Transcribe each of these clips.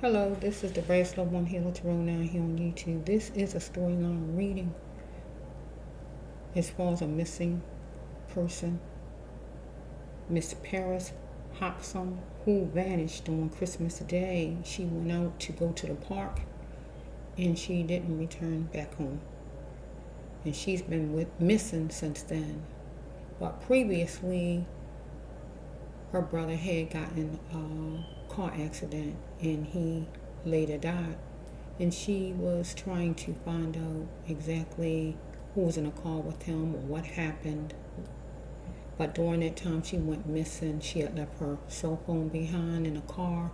Hello, this is the Brass Love One Healer Tarot now here on YouTube. This is a storyline reading as far as a missing person, Miss Paris Hopson, who vanished on Christmas Day. She went out to go to the park and she didn't return back home. And she's been missing since then. But previously, her brother had gotten a car accident and he later died. And she was trying to find out exactly who was in the car with him or what happened. But during that time she went missing. She had left her cell phone behind in the car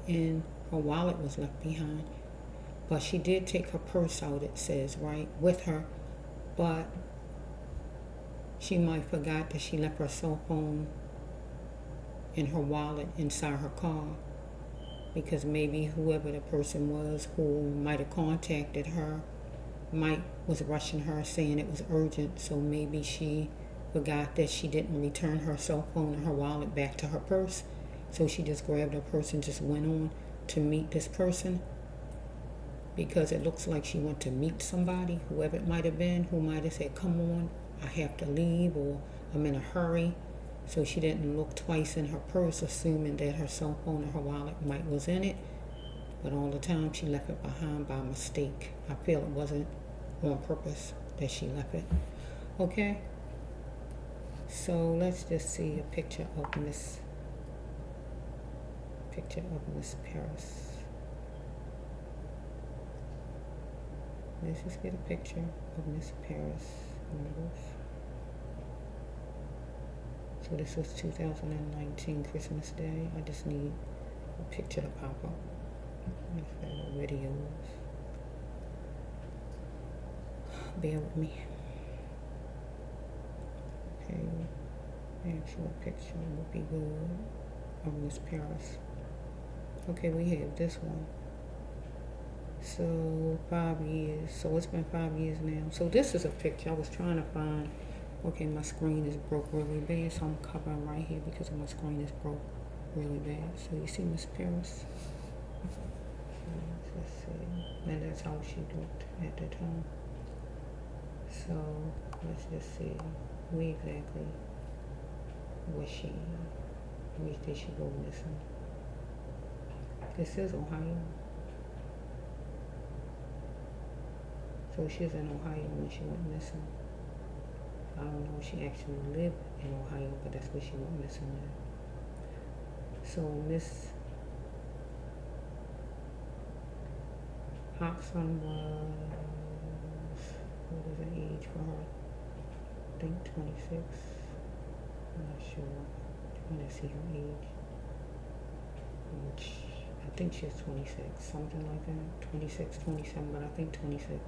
and her wallet was left behind. But she did take her purse out, it says, right, with her. But she might have forgot that she left her cell phone and her wallet inside her car, because maybe whoever the person was who might have contacted her was rushing her, saying it was urgent. So maybe she forgot that she didn't return her cell phone and her wallet back to her purse. So she just grabbed her purse and just went on to meet this person, because it looks like she went to meet somebody, whoever it might have been, who might have said, "Come on, I have to leave," or "I'm in a hurry." So she didn't look twice in her purse, assuming that her cell phone or her wallet was in it. But all the time she left it behind by mistake. I feel it wasn't on purpose that she left it. Okay? So let's just see a picture of Miss Paris. Let's just get a picture of Miss Paris. So this was 2019 Christmas Day. I just need a picture to pop up. If that video is. Bear with me. Okay, actual picture would be good of Miss Paris. Okay, we have this one. So 5 years. So it's been 5 years now. So this is a picture I was trying to find. Okay, my screen is broke really bad, so I'm covering right here because my screen is broke really bad. So you see Miss Paris? Let's see. And that's how she looked at the time. So let's just see where exactly was she? Where did she go missing? This is Ohio. So she's in Ohio when she went missing. I don't know if she actually lived in Ohio, but that's where she went missing at. So Miss Hopson was, what is the age for her? I think 26. I'm not sure. I'm going to see her age. Which, I think she's 26, something like that. 26, 27, but I think 26.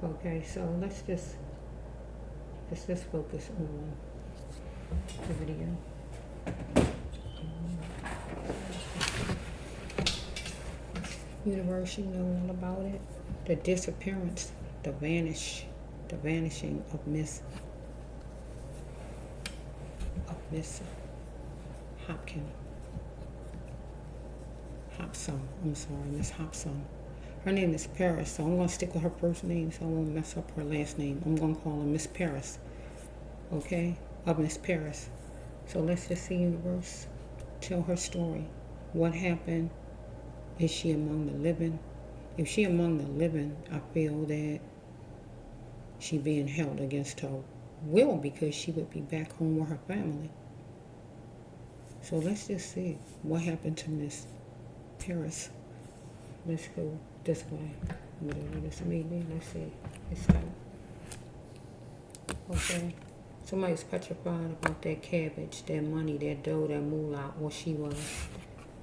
Okay, so let's just focus on the video. Universe, you know all about it. The disappearance, the vanishing of Miss Hopson. I'm sorry, Miss Hopson. Her name is Paris, so I'm going to stick with her first name so I won't mess up her last name. I'm going to call her Miss Paris, okay, of Miss Paris. So let's just see, universe, tell her story. What happened? Is she among the living? If she among the living, I feel that she being held against her will, because she would be back home with her family. So let's just see what happened to Miss Paris. Let's go this way. Whatever this may be. Let's see. It's out. Okay. Somebody's petrified about that cabbage, that money, that dough, that moolah, or she was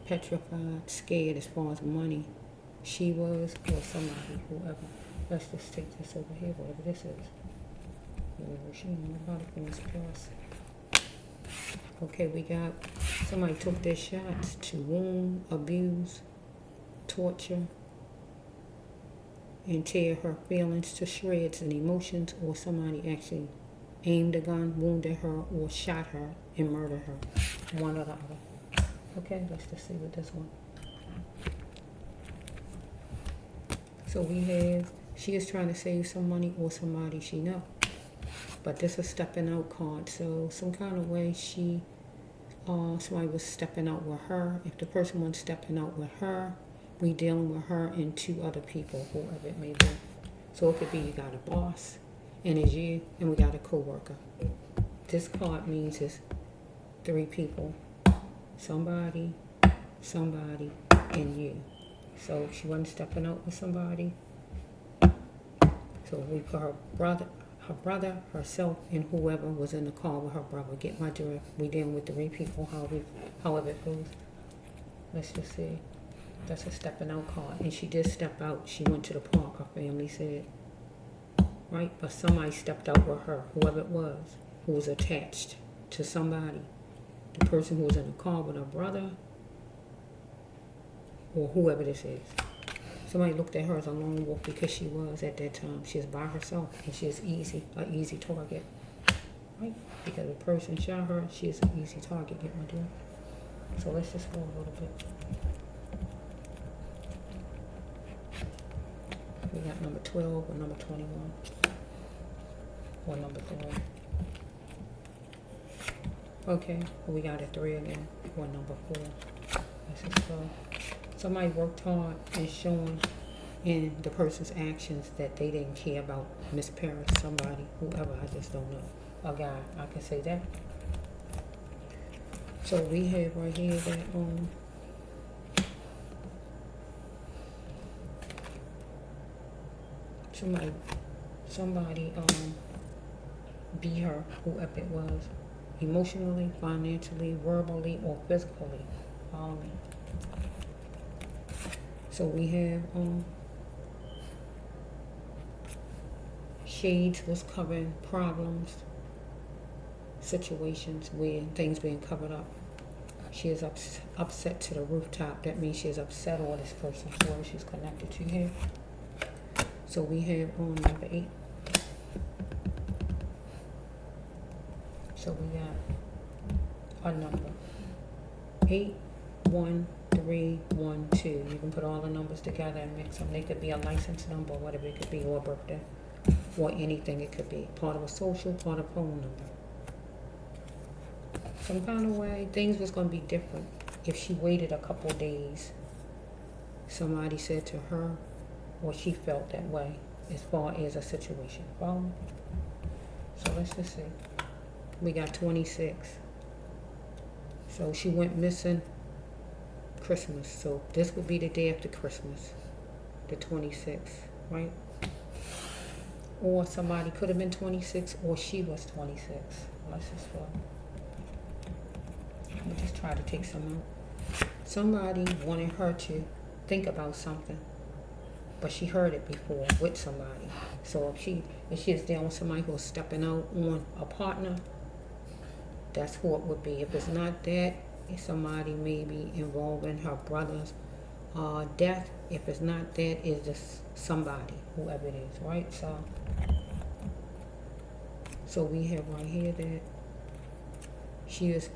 petrified, scared as far as money. She was, or somebody, whoever. Let's just take this over here, whatever this is. Whatever she knows about it from Miss Paris. Okay, we got somebody took their shots to wound, abuse, torture, and tear her feelings to shreds and emotions, or somebody actually aimed a gun, wounded her, or shot her and murdered her. One or the other. Okay, let's just see with this one. So we have, she is trying to save some money or somebody she knows. But this is stepping out card. So some kind of way somebody was stepping out with her. If the person was stepping out with her, we dealing with her and two other people, whoever it may be. So it could be you got a boss, and it's you, and we got a co-worker. This card means it's three people. Somebody, and you. So she wasn't stepping out with somebody. So we put her brother, herself, and whoever was in the car with her brother. Get my drift. We dealing with three people, however it goes. Let's just see. That's a stepping out card. And she did step out. She went to the park, her family said. Right? But somebody stepped out with her, whoever it was, who was attached to somebody. The person who was in the car with her brother, or whoever this is. Somebody looked at her as a lone wolf because she was at that time. She was by herself, and she is an easy target. Right? Because the person shot her, she is an easy target, get my deal. So let's just go a little bit. We got number 12 or number 21. Or number 3. Okay, we got a 3 again. Or number 4. Let's just go. Somebody worked hard and showing in the person's actions that they didn't care about Miss Paris, somebody, whoever, I just don't know. A guy, I can say that. So we have right here that somebody beat her, whoever it was, emotionally, financially, verbally, or physically. Follow me. So we have shades was covering problems, situations where things being covered up. She is upset to the rooftop. That means she is upset or this person, whoever she's connected to here. So we have on number 8. So we got a number 8, 1, 3, 1, 2. You can put all the numbers together and mix them. They could be a license number, whatever it could be, or a birthday, or anything it could be. Part of a social, part of a phone number. Some kind of way, things was going to be different if she waited a couple of days. Somebody said to her, or she felt that way, as far as a situation. Follow me? So let's just see. We got 26. So she went missing Christmas. So this would be the day after Christmas, the 26th, right? Or somebody could have been 26, or she was 26. Let's just go. We'll just try to take some out. Somebody wanted her to think about something, but she heard it before with somebody. So if she is dealing with somebody who's stepping out on a partner, that's who it would be. If it's not that, it's somebody maybe involving her brother's death. If it's not that, it's just somebody, whoever it is, right? So we have right here that she is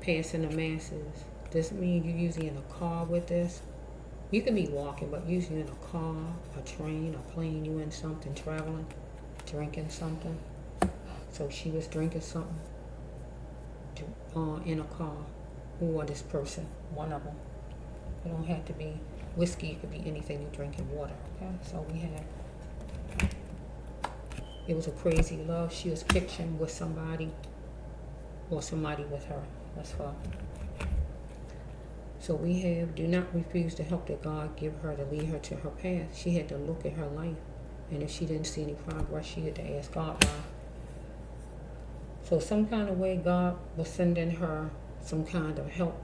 passing the masses. This means you're usually in a car with this. You can be walking, but usually in a car, a train, a plane, you in something, traveling, drinking something. So she was drinking something in a car, or this person, one of them. It don't have to be whiskey, it could be anything you're drinking, water, okay? So we have, it was a crazy love. She was picturing with somebody, or somebody with her. That's why. So we have, do not refuse to help that God give her to lead her to her path. She had to look at her life, and if she didn't see any progress, she had to ask God why. So some kind of way God was sending her some kind of help,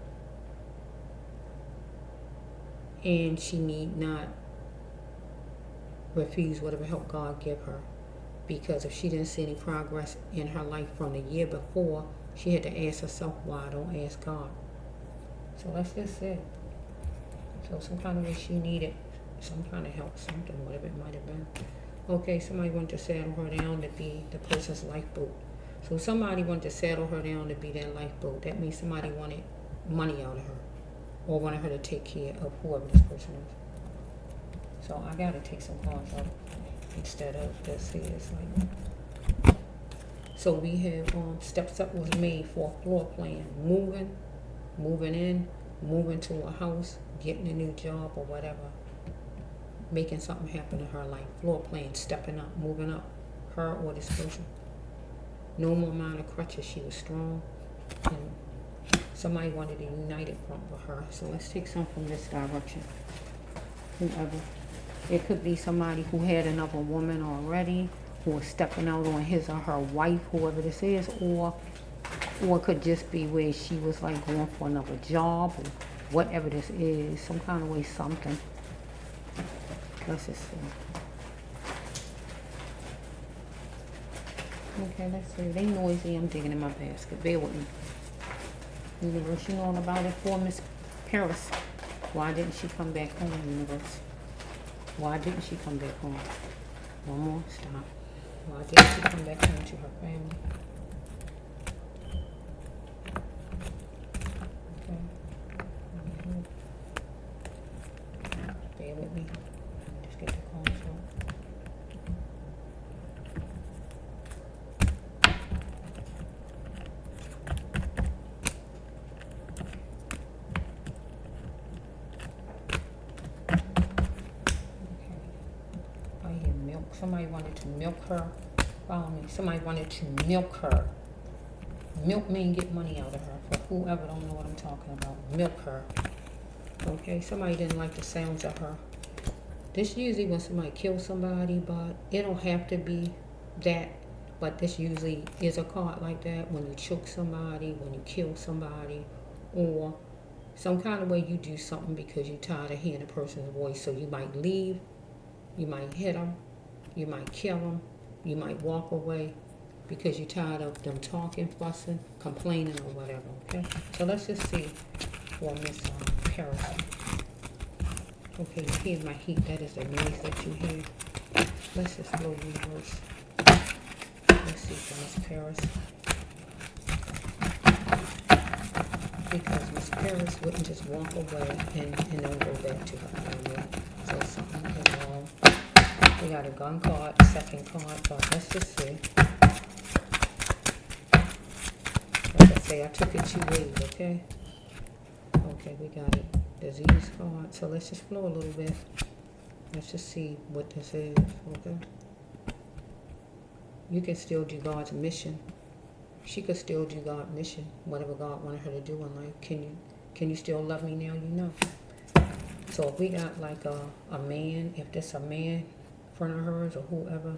and she need not refuse whatever help God give her, because if she didn't see any progress in her life from the year before, she had to ask herself why. Don't ask God. So that's just it. So some kind of way she needed some kind of help, something, whatever it might have been. Okay, somebody wanted to settle her down to be the person's lifeboat. So somebody wanted to settle her down to be their lifeboat. That means somebody wanted money out of her, or wanted her to take care of whoever this person is. So I gotta take some cards out instead of this here. It's like, so we have steps up was made for a floor plan, moving in, moving to a house, getting a new job or whatever, making something happen in her life. Floor plan, stepping up, moving up, her or this person. No more minor crutches. She was strong, and somebody wanted a united front with her. So let's take some from this direction. Whoever. It could be somebody who had another woman already, who was stepping out on his or her wife, whoever this is, or it could just be where she was like going for another job, or whatever this is, some kind of way, something. Let's just see. Okay, let's see. They noisy. I'm digging in my basket. Bear with me. Universe, you know all about it for Miss Paris. Why didn't she come back home, universe? Why didn't she come back home? One more, stop. Why didn't she come back home to her family? Okay. Bear with me. Just get the cards out. Somebody wanted to milk her. Follow me. Somebody wanted to milk her. Milk means get money out of her. For whoever don't know what I'm talking about. Milk her. Okay, somebody didn't like the sounds of her. This usually when somebody kills somebody, but it don't have to be that. But this usually is a card like that when you choke somebody, when you kill somebody, or some kind of way you do something because you're tired of hearing a person's voice. So you might leave, you might hit them, you might kill them, you might walk away because you're tired of them talking, fussing, complaining, or whatever, okay? So let's just see for Miss Paris. Okay, you hear my heat. That is the noise that you hear. Let's just flow reverse. Let's see for Miss Paris. Because Miss Paris wouldn't just walk away and don't go back to her family. So something is wrong. We got a gun card, second card, but let's just see. Like I say, I took it 2 ways, okay? Okay, we got it. Disease card. So let's just flow a little bit. Let's just see what this is, okay? You can still do God's mission. She could still do God's mission, whatever God wanted her to do in life. Can you still love me now? You know. So if we got like a man, if this a man, friend of hers or whoever,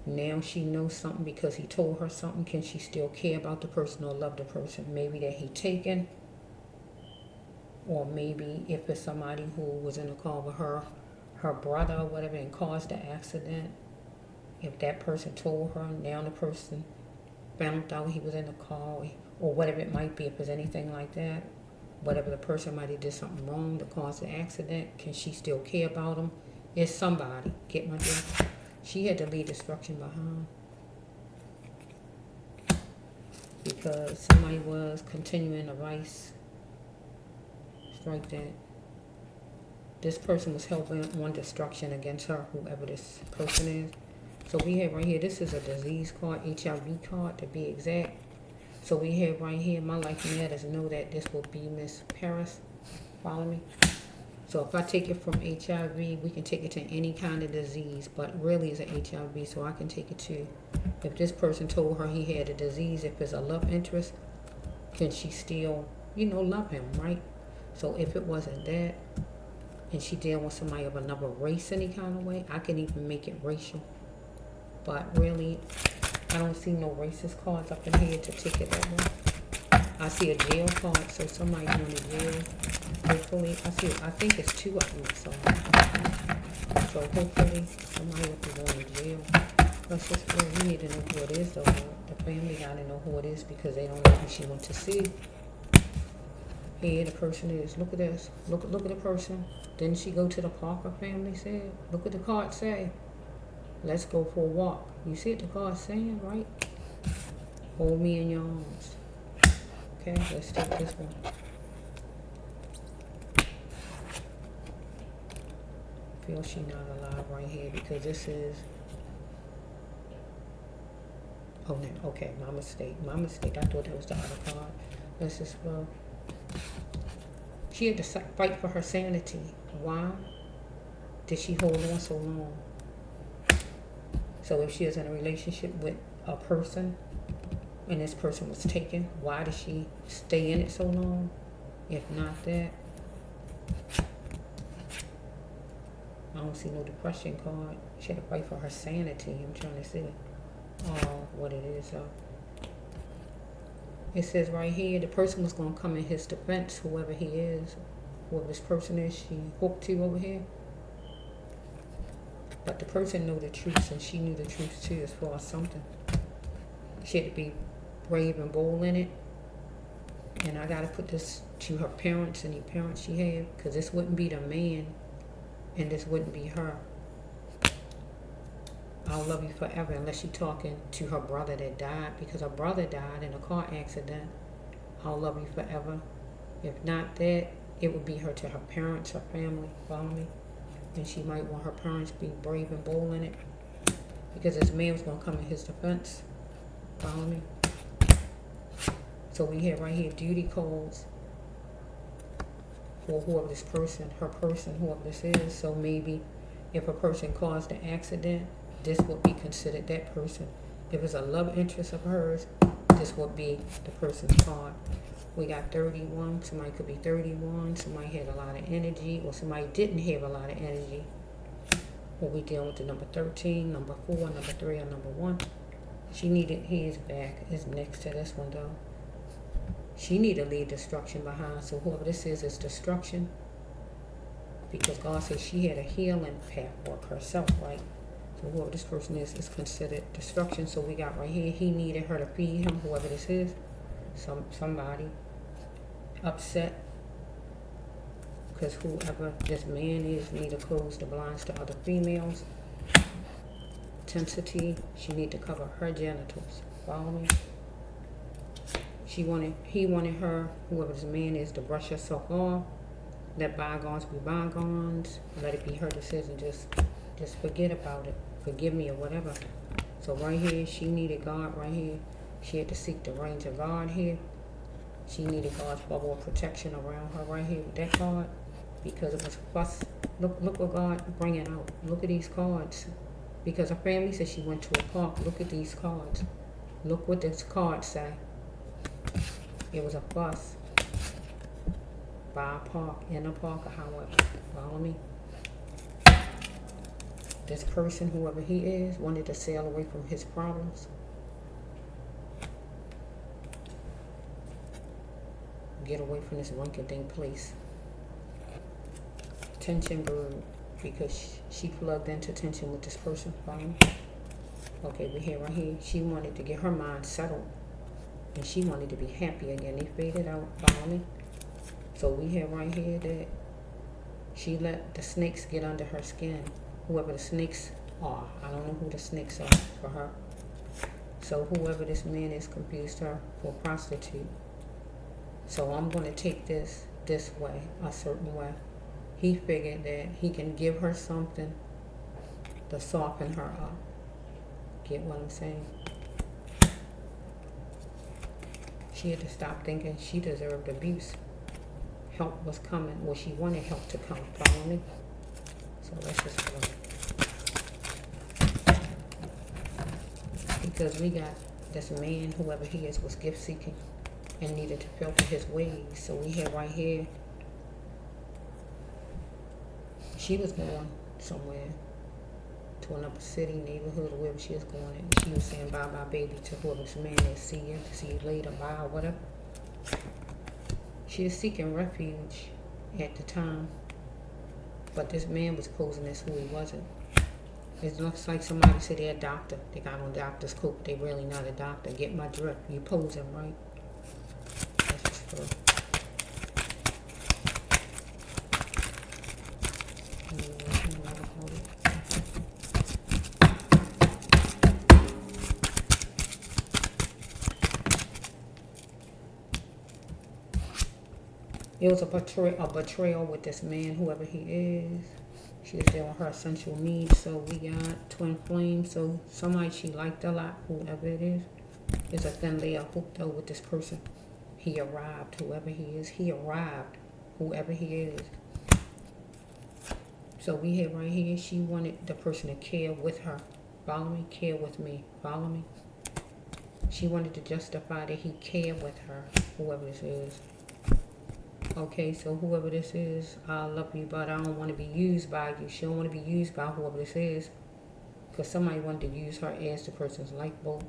now she knows something because he told her something. Can she still care about the person or love the person? Maybe that he taken, or maybe if it's somebody who was in a car with her brother or whatever and caused the accident. If that person told her, now the person found out he was in the car, or whatever it might be, if there's anything like that, whatever the person might have did something wrong to cause the accident, can she still care about him? It's somebody. Get my drift? She had to leave destruction behind because somebody was continuing the vice. Strike that. This person was helping on destruction against her, whoever this person is. So we have right here, this is a disease card, HIV card to be exact. So we have right here, my life matters. Know that this will be Miss Paris. Follow me? So if I take it from HIV, we can take it to any kind of disease, but really it's an HIV, so I can take it to, if this person told her he had a disease, if it's a love interest, can she still, love him, right? So if it wasn't that, and she dealing with somebody of another race any kind of way, I can even make it racial. But really, I don't see no racist cards up in here to take it that way. I see a jail card, so somebody going to jail. Hopefully, I think it's 2 of them. So hopefully, somebody will be going to jail. Let's just, we need to know who it is, though. The family got to know who it is because they don't know who she went to see. Here the person is. Look at this. Look at the person. Didn't she go to the park, her family said? Look what the card say. Let's go for a walk. You see what the card's saying, right? Hold me in your arms. Okay, let's take this one. Feel she not alive right here because this is... Oh, no, okay, my mistake. My mistake. I thought that was the other card. Let's just flow. She had to fight for her sanity. Why did she hold on so long? So if she is in a relationship with a person and this person was taken, why did she stay in it so long? If not that, I don't see no depression card. She had to fight for her sanity. I'm trying to see what it is. It says right here, the person was going to come in his defense, whoever he is, whoever this person is she hooked to over here. But the person knew the truth, and she knew the truth too as far as something. She had to be brave and bold in it. And I got to put this to her parents, any parents she had, because this wouldn't be the man, and this wouldn't be her. I'll love you forever, unless you're talking to her brother that died, because her brother died in a car accident. I'll love you forever. If not that, it would be her to her parents, her family. Follow me? And she might want her parents to be brave and bold in it, because this man was going to come in his defense. Follow me? So we have right here duty calls for whoever this person, her person, whoever this is. So maybe if a person caused the accident, this would be considered that person. If it's a love interest of hers, this would be the person's card. We got 31. Somebody could be 31. Somebody had a lot of energy, or somebody didn't have a lot of energy. Or we dealing with the number 13, number 4, number 3, or number 1. She needed his back. Is next to this one though. She needed to leave destruction behind. So whoever this is destruction. Because God says she had a healing path work herself, right? So whoever this person is considered destruction. So we got right here, he needed her to feed him, whoever this is. Somebody upset because whoever this man is need to close the blinds to other females. Intensity, she need to cover her genitals. Follow me? He wanted her, whoever this man is, to brush herself off. Let bygones be bygones. Let it be her decision. Just forget about it. Forgive me or whatever. So right here, she needed God right here. She had to seek the range of God here. She needed God's bubble of protection around her right here with that card. Because it was fuss. Look what God bringing out. Look at these cards. Because her family said she went to a park. Look at these cards. Look what this card say. It was a fuss. By a park, in a park, or however. Follow me? This person, whoever he is, wanted to sail away from his problems. Get away from this rinky-dink place. Tension bird, because she plugged into tension with this person. Follow me? Okay, we here right here. She wanted to get her mind settled. And she wanted to be happy again. They faded out. Follow me? So we have right here that she let the snakes get under her skin. Whoever the snakes are. I don't know who the snakes are for her. So whoever this man is confused her for a prostitute. So I'm going to take this way, a certain way. He figured that he can give her something to soften her up. Get what I'm saying? She had to stop thinking she deserved abuse. Help was coming. Well, she wanted help to come. Follow me? So let's just go. Because we got this man, whoever he is, was gift seeking and needed to filter his ways. So we have right here, she was going somewhere to another city, neighborhood, or wherever she was going. And she was saying bye bye baby to whoever this man is. See you later, bye, or whatever. She is seeking refuge at the time. But this man was posing as who he wasn't. It looks like somebody said they're a doctor. They got on doctor's coat. They really not a doctor. Get my drift. You posing, right? That's just true. It was a betrayal with this man, whoever he is. She was dealing with her essential needs. So we got twin flames. So somebody she liked a lot, whoever it is. There's a thin layer of hope though with this person. He arrived, whoever he is. He arrived, whoever he is. So we have right here, she wanted the person to care with her. Follow me? Care with me. Follow me? She wanted to justify that he cared with her, whoever this is. Okay, so whoever this is, I love you, but I don't want to be used by you. She don't want to be used by whoever this is. Because somebody wanted to use her as the person's lifeboat.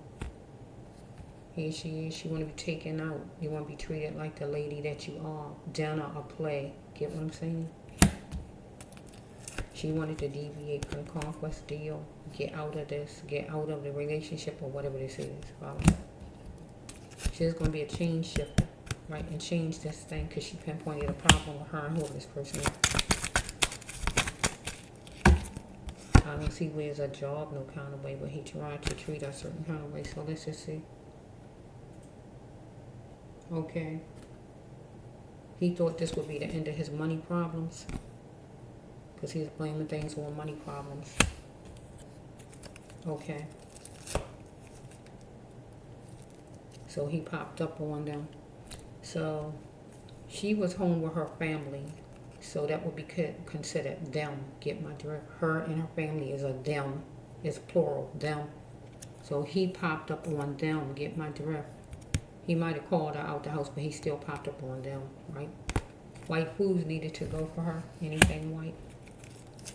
Here she is. She want to be taken out. You want to be treated like the lady that you are. Dinner or play. Get what I'm saying? She wanted to deviate from the conquest deal. Get out of this. Get out of the relationship or whatever this is. Follow. She's going to be a change shifter. Right, and change this thing because she pinpointed a problem with her and whoever this person is. I don't see where there's a job no kind of way, but he tried to treat her a certain kind of way. So let's just see. Okay. He thought this would be the end of his money problems because he's blaming things on money problems. Okay. So he popped up on them. So she was home with her family. So that would be considered them. Get my drift? Her and her family is a them. It's plural, them. So he popped up on them. Get my drift? He might have called her out the house, but he still popped up on them, right? White foods needed to go for her. Anything white.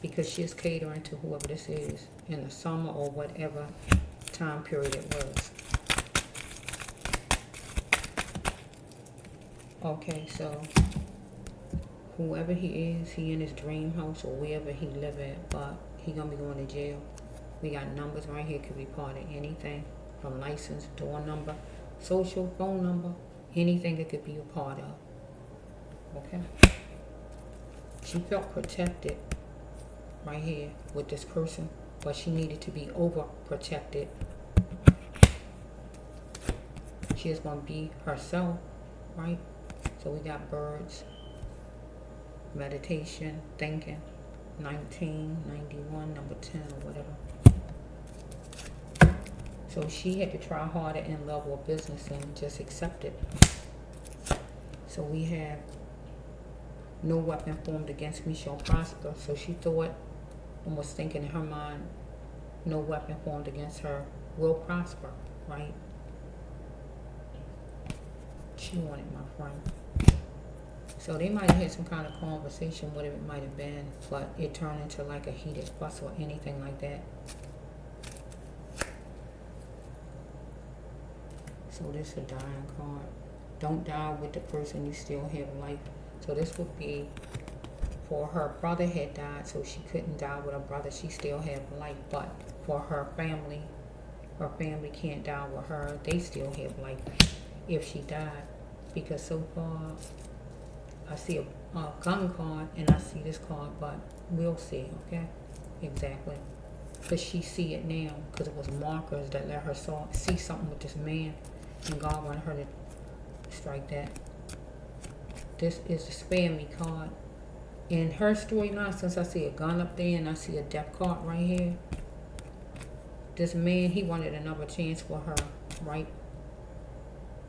Because she's catering to whoever this is in the summer or whatever time period it was. Okay, so whoever he is, he in his dream house or wherever he live at, but he gonna be going to jail. We got numbers right here, could be part of anything from license, door number, social, phone number, anything it could be a part of. Okay. She felt protected right here with this person, but she needed to be overprotected. She is gonna be herself, right? So we got birds, meditation, thinking, 1991, number 10 or whatever. So she had to try harder in love or business and just accept it. So we have no weapon formed against me shall prosper. So she thought and was thinking in her mind, no weapon formed against her will prosper, right? She wanted my friend. So they might have had some kind of conversation, whatever it might have been, but it turned into like a heated fuss or anything like that. So this is a dying card. Don't die with the person, you still have life. So this would be for her brother had died, so she couldn't die with her brother. She still have life, but for her family can't die with her. They still have life if she died. Because so far, I see a gun card and I see this card, but we'll see, okay? Exactly. Because she see it now, because it was markers that let her see something with this man, and God wanted her to strike that. This is the spare me card. In her storyline, since I see a gun up there and I see a death card right here, this man, he wanted another chance for her, right?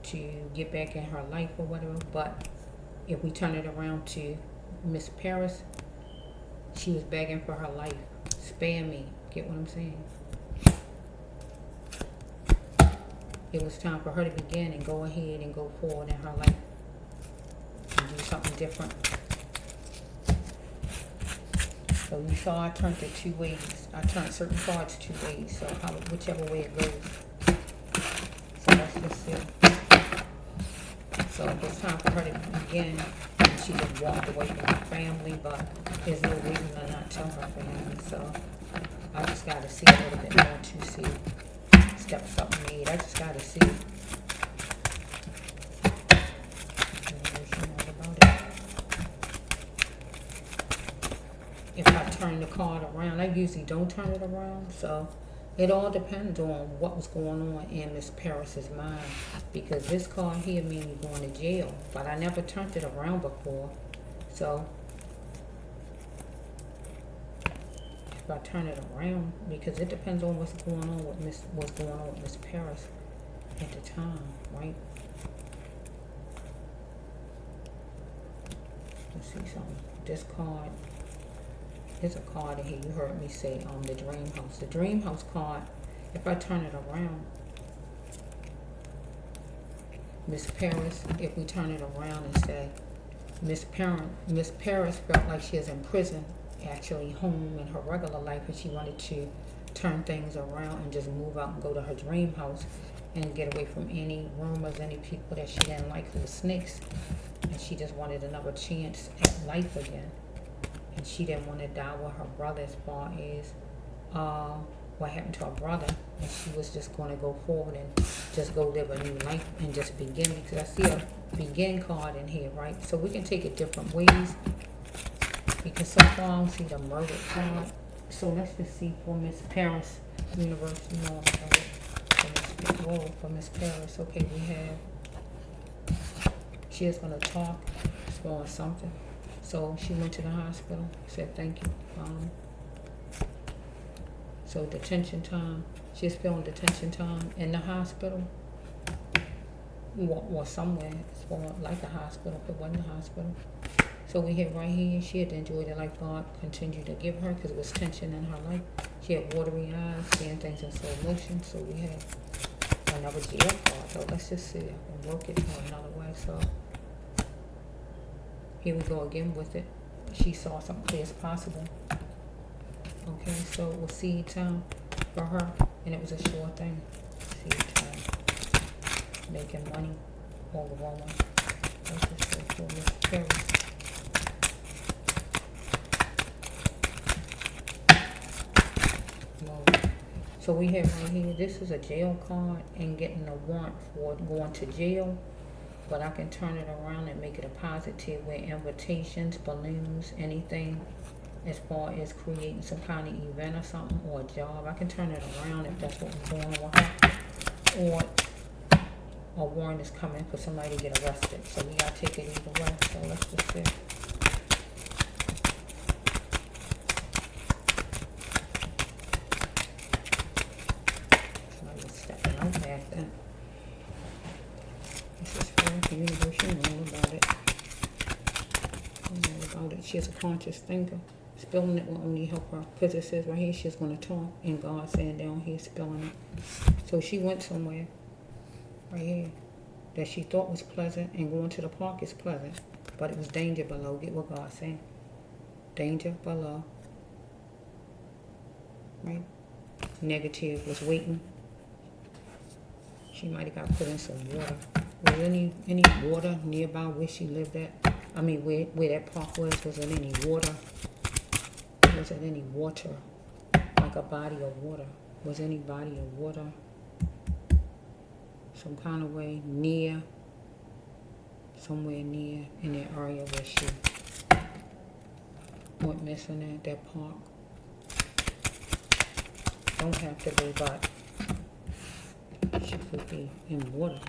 To get back in her life or whatever. But if we turn it around to Miss Paris, she was begging for her life. Spare me. Get what I'm saying? It was time for her to begin and go ahead and go forward in her life and do something different. So you saw I turned it two ways. I turned certain cards two ways. So whichever way it goes. So let's just see. So it's time for her to begin. And she just walked away from her family, but there's no reason to not tell her family. So I just got to see a little bit more to see steps up made. I just got to see. If I turn the card around, I usually don't turn it around, so It all depends on what was going on in Miss Paris's mind, because this card here means you're going to jail, but I never turned it around before. So if I turn it around, because it depends on what's going on with Miss Paris at the time, right? Let's see something. This card is a card in here. You heard me say the dream house. The dream house card, if I turn it around, Miss Paris, if we turn it around and say Miss Paris felt like she is in prison, actually home in her regular life, and she wanted to turn things around and just move out and go to her dream house and get away from any rumors, any people that she didn't like who were snakes, and she just wanted another chance at life again. And she didn't want to die with her brother as far as what happened to her brother, and she was just going to go forward and just go live a new life and just begin, because I see a begin card in here, right? So we can take it different ways, because so far I see the murder card. So let's just see for Miss Paris, universe, for Miss Paris. Okay, we have, she is going to talk as far as something. So she went to the hospital, said thank you. So detention time, she's feeling detention time in the hospital or somewhere, as far like a hospital, if it wasn't a hospital. So we have right here, she had to enjoy the life God continued to give her, because it was tension in her life. She had watery eyes, seeing things in slow motion. So we have another jail card. So let's just see, I can work it another way. So here we go again with it. She saw something clear as possible. Okay, so it was seed time for her, and it was a sure thing. Seed time. Making money all the woman. Let's just say for Miss Paris. So we have right here, this is a jail card and getting a warrant for going to jail. But I can turn it around and make it a positive with invitations, balloons, anything as far as creating some kind of event or something, or a job. I can turn it around if that's what was going on with her. Or a warrant is coming for somebody to get arrested. So we gotta take it either way. So let's just see. Somebody was stepping out back then. The universe, you know all about it. You know about it. She is a conscious thinker. Spelling it will only help her, because it says right here she's going to talk, and God saying down here spelling it. So she went somewhere right here that she thought was pleasant, and going to the park is pleasant, but it was danger below. Get what God's saying. Danger below. Right? Negative was waiting. She might have got put in some water. Was any water nearby where she lived at? I mean, where that park was? Was there any water? Was there any water? Like a body of water? Was any body of water some kind of way near, somewhere near in that area where she went missing at that park? Don't have to be, but she could be in water.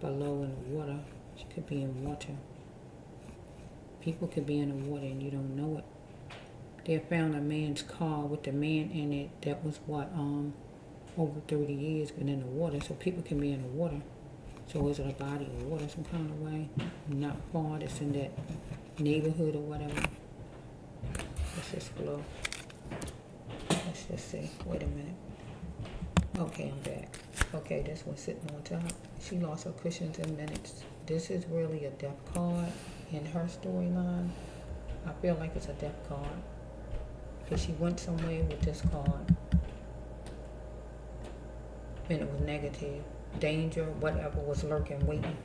Below in the water. She could be in water. People could be in the water and you don't know it. They found a man's car with the man in it that was what, over 30 years been in the water. So people can be in the water. So is it a body of water some kind of way? Not far, that's in that neighborhood or whatever. Let's just flow. Let's just see. Wait a minute. Okay, I'm back. Okay, this one's sitting on top. She lost her cushions in minutes. This is really a death card in her storyline. I feel like it's a death card, because she went somewhere with this card and it was negative. Danger, whatever was lurking, waiting.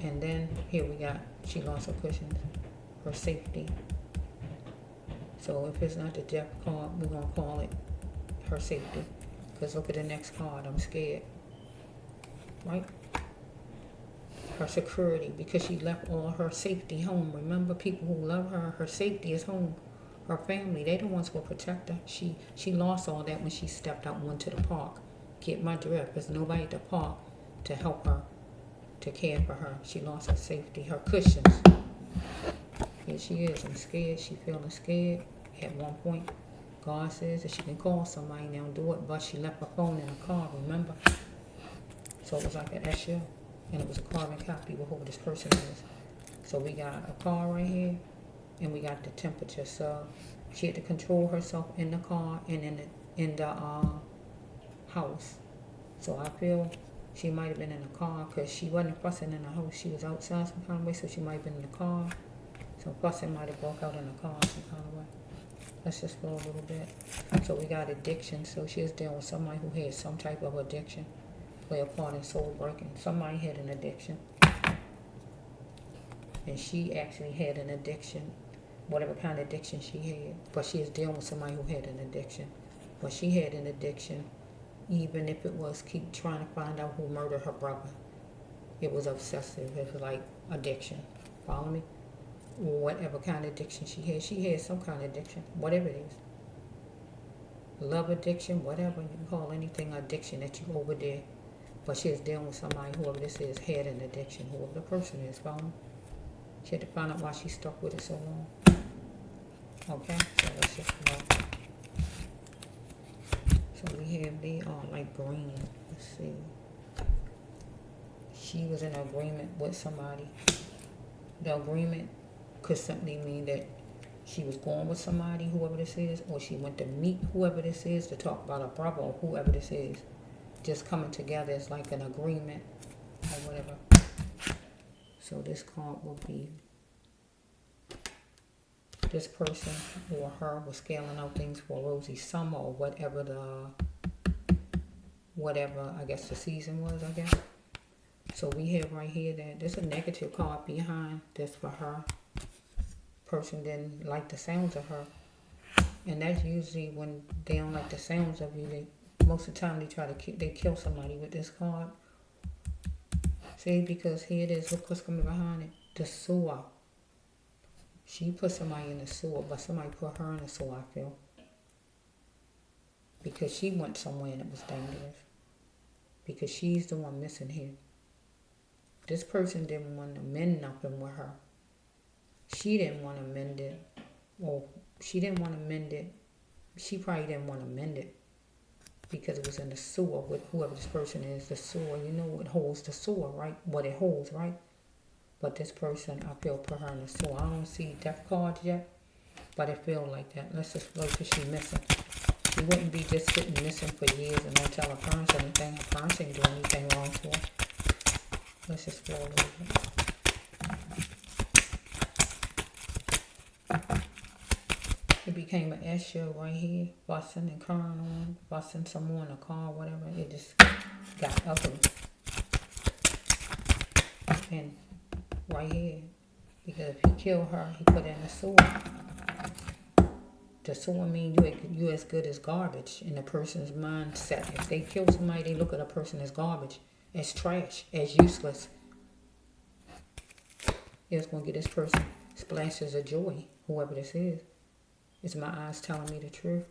And then here we got, she lost her cushions, her safety. So if it's not the death card, we're going to call it her safety. Because look at the next card, I'm scared. Right? Her security, because she left all her safety home. Remember, people who love her, her safety is home. Her family, they the ones who will protect her. She lost all that when she stepped out and went to the park. Get my drift. There's nobody at the park to help her, to care for her. She lost her safety, her cushions. Here she is. I'm scared. She feeling scared. At one point, God says that she can call somebody now and do it, but she left her phone in the car, remember? So it was like an SU, and it was a carbon copy of who this person is. So we got a car right here, and we got the temperature. So she had to control herself in the car and in the house. So I feel she might have been in the car because she wasn't fussing in the house. She was outside some kind of way, so she might have been in the car. So fussing might have broke out in the car some kind of way. Let's just go a little bit. So we got addiction. So she was dealing with somebody who had some type of addiction. Play a part in soul breaking. Somebody had an addiction. And she actually had an addiction. Whatever kind of addiction she had. But she is dealing with somebody who had an addiction. But she had an addiction. Even if it was keep trying to find out who murdered her brother. It was obsessive. It was like addiction. Follow me? Whatever kind of addiction she had some kind of addiction, whatever it is. Love addiction, whatever, you can call anything addiction that you over there. But she is dealing with somebody, whoever this is, had an addiction, whoever the person is, follow me? She had to find out why she stuck with it so long. Okay, so let's just go. So we have the like green, let's see. She was in agreement with somebody. The agreement could simply mean that she was going with somebody, whoever this is, or she went to meet whoever this is to talk about a brother or whoever this is. Just coming together is like an agreement or whatever. So this card will be this person or her was scaling out things for Rosie Summer or whatever I guess the season was, I guess. So we have right here that there's a negative card behind this for her. Person didn't like the sounds of her, and that's usually when they don't like the sounds of you. Most of the time they kill somebody with this card. See, because here it is. Look what's coming behind it. The sewer. She put somebody in the sewer, but somebody put her in the sewer, I feel, because she went somewhere and it was dangerous. Because she's the one missing here. This person didn't want to mend nothing with her. She didn't want to mend it. Well, she didn't want to mend it. She probably didn't want to mend it because it was in the sewer with whoever this person is. The sewer, you know what holds the sewer, right? What it holds, right? But this person, I feel, put her in the sewer. I don't see death cards yet, but it feels like that. Let's just look because she's missing. She wouldn't be just sitting missing for years and not tell her parents anything. Her parents ain't doing anything wrong to her. Let's just go a little bit. It became an issue right here, fussing and crying on, fussing some more in the car, whatever. It just got ugly. And right here, because if he killed her, he put her in the sewer. The sewer means you as good as garbage in a person's mindset. If they kill somebody, they look at a person as garbage, as trash, as useless. It's going to get this person splashes of joy, whoever this is. Is my eyes telling me the truth?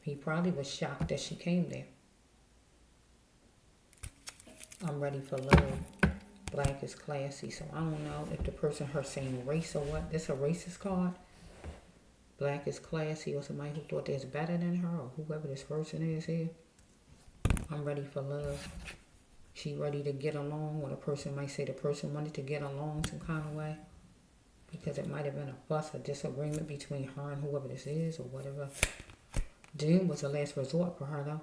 He probably was shocked that she came there. I'm ready for love. Black is classy, so I don't know if the person, her saying race or what. This a racist card. Black is classy, or somebody who thought there's better than her, or whoever this person is here. I'm ready for love. She ready to get along, or the person might say the person wanted to get along some kind of way. Because it might have been a fuss, a disagreement between her and whoever this is, or whatever. Doom was the last resort for her, though.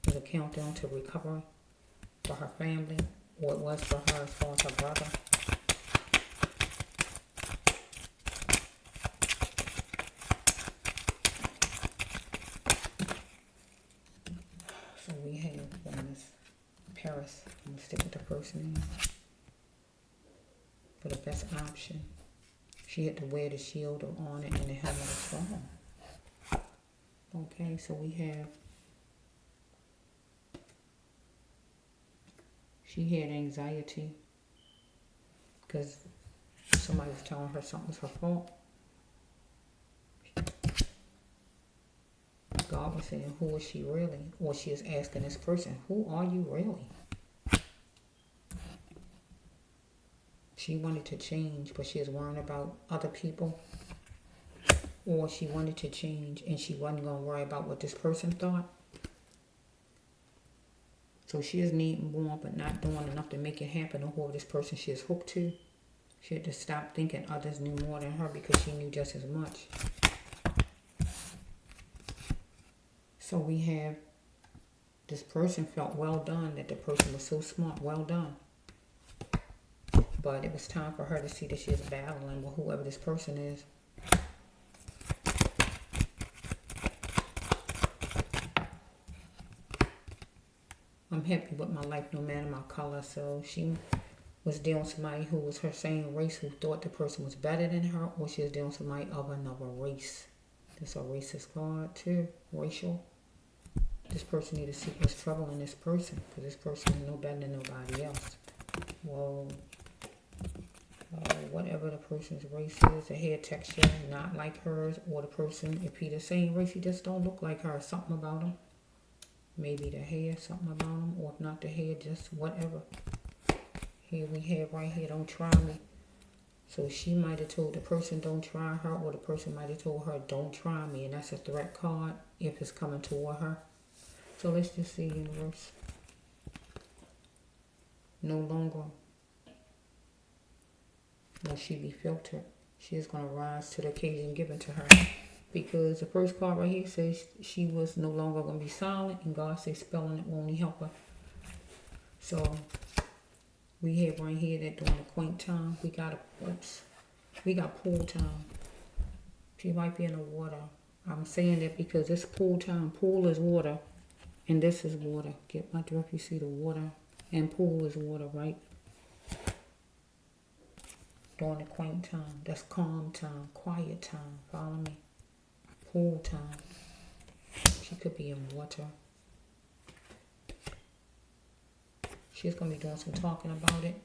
It was a countdown to recovery for her family, or it was for her as far as her brother. So we have Miss Paris. I'm going to stick with the first name. For the best option. She had to wear the shield on it and the helmet as well. Okay, so we have, she had anxiety because somebody was telling her something's her fault. God was saying, who is she really? Or she is asking this person, who are you really? She wanted to change, but she was worrying about other people. Or she wanted to change and she wasn't going to worry about what this person thought. So she is needing more, but not doing enough to make it happen to whoever this person she is hooked to. She had to stop thinking others knew more than her because she knew just as much. So we have this person felt well done, that the person was so smart, well done. But it was time for her to see that she is battling with whoever this person is. I'm happy with my life no matter my color. So she was dealing with somebody who was her same race who thought the person was better than her, or she was dealing with somebody of another race. This is a racist card too, racial. This person needs to see what's troubling this person, because this person is no better than nobody else. Whoa. Whatever the person's race is, the hair texture not like hers, or the person, if he the same race, he just don't look like her. Something about him. Maybe the hair, something about him, or if not the hair, just whatever. Here we have right here, don't try me. So she might have told the person don't try her, or the person might have told her don't try me, and that's a threat card if it's coming toward her. So let's just see, universe. No longer will she be filtered. She is going to rise to the occasion given to her. Because the first card right here says she was no longer going to be silent, and God says spelling it will only help her. So we have right here that during the quaint time, we got pool time. She might be in the water. I'm saying that because this pool time, pool is water, and this is water. Get my drift, you see the water, and pool is water, right? During the quaint time, that's calm time, quiet time, follow me? Pool time. She could be in water. She's going to be doing some talking about it.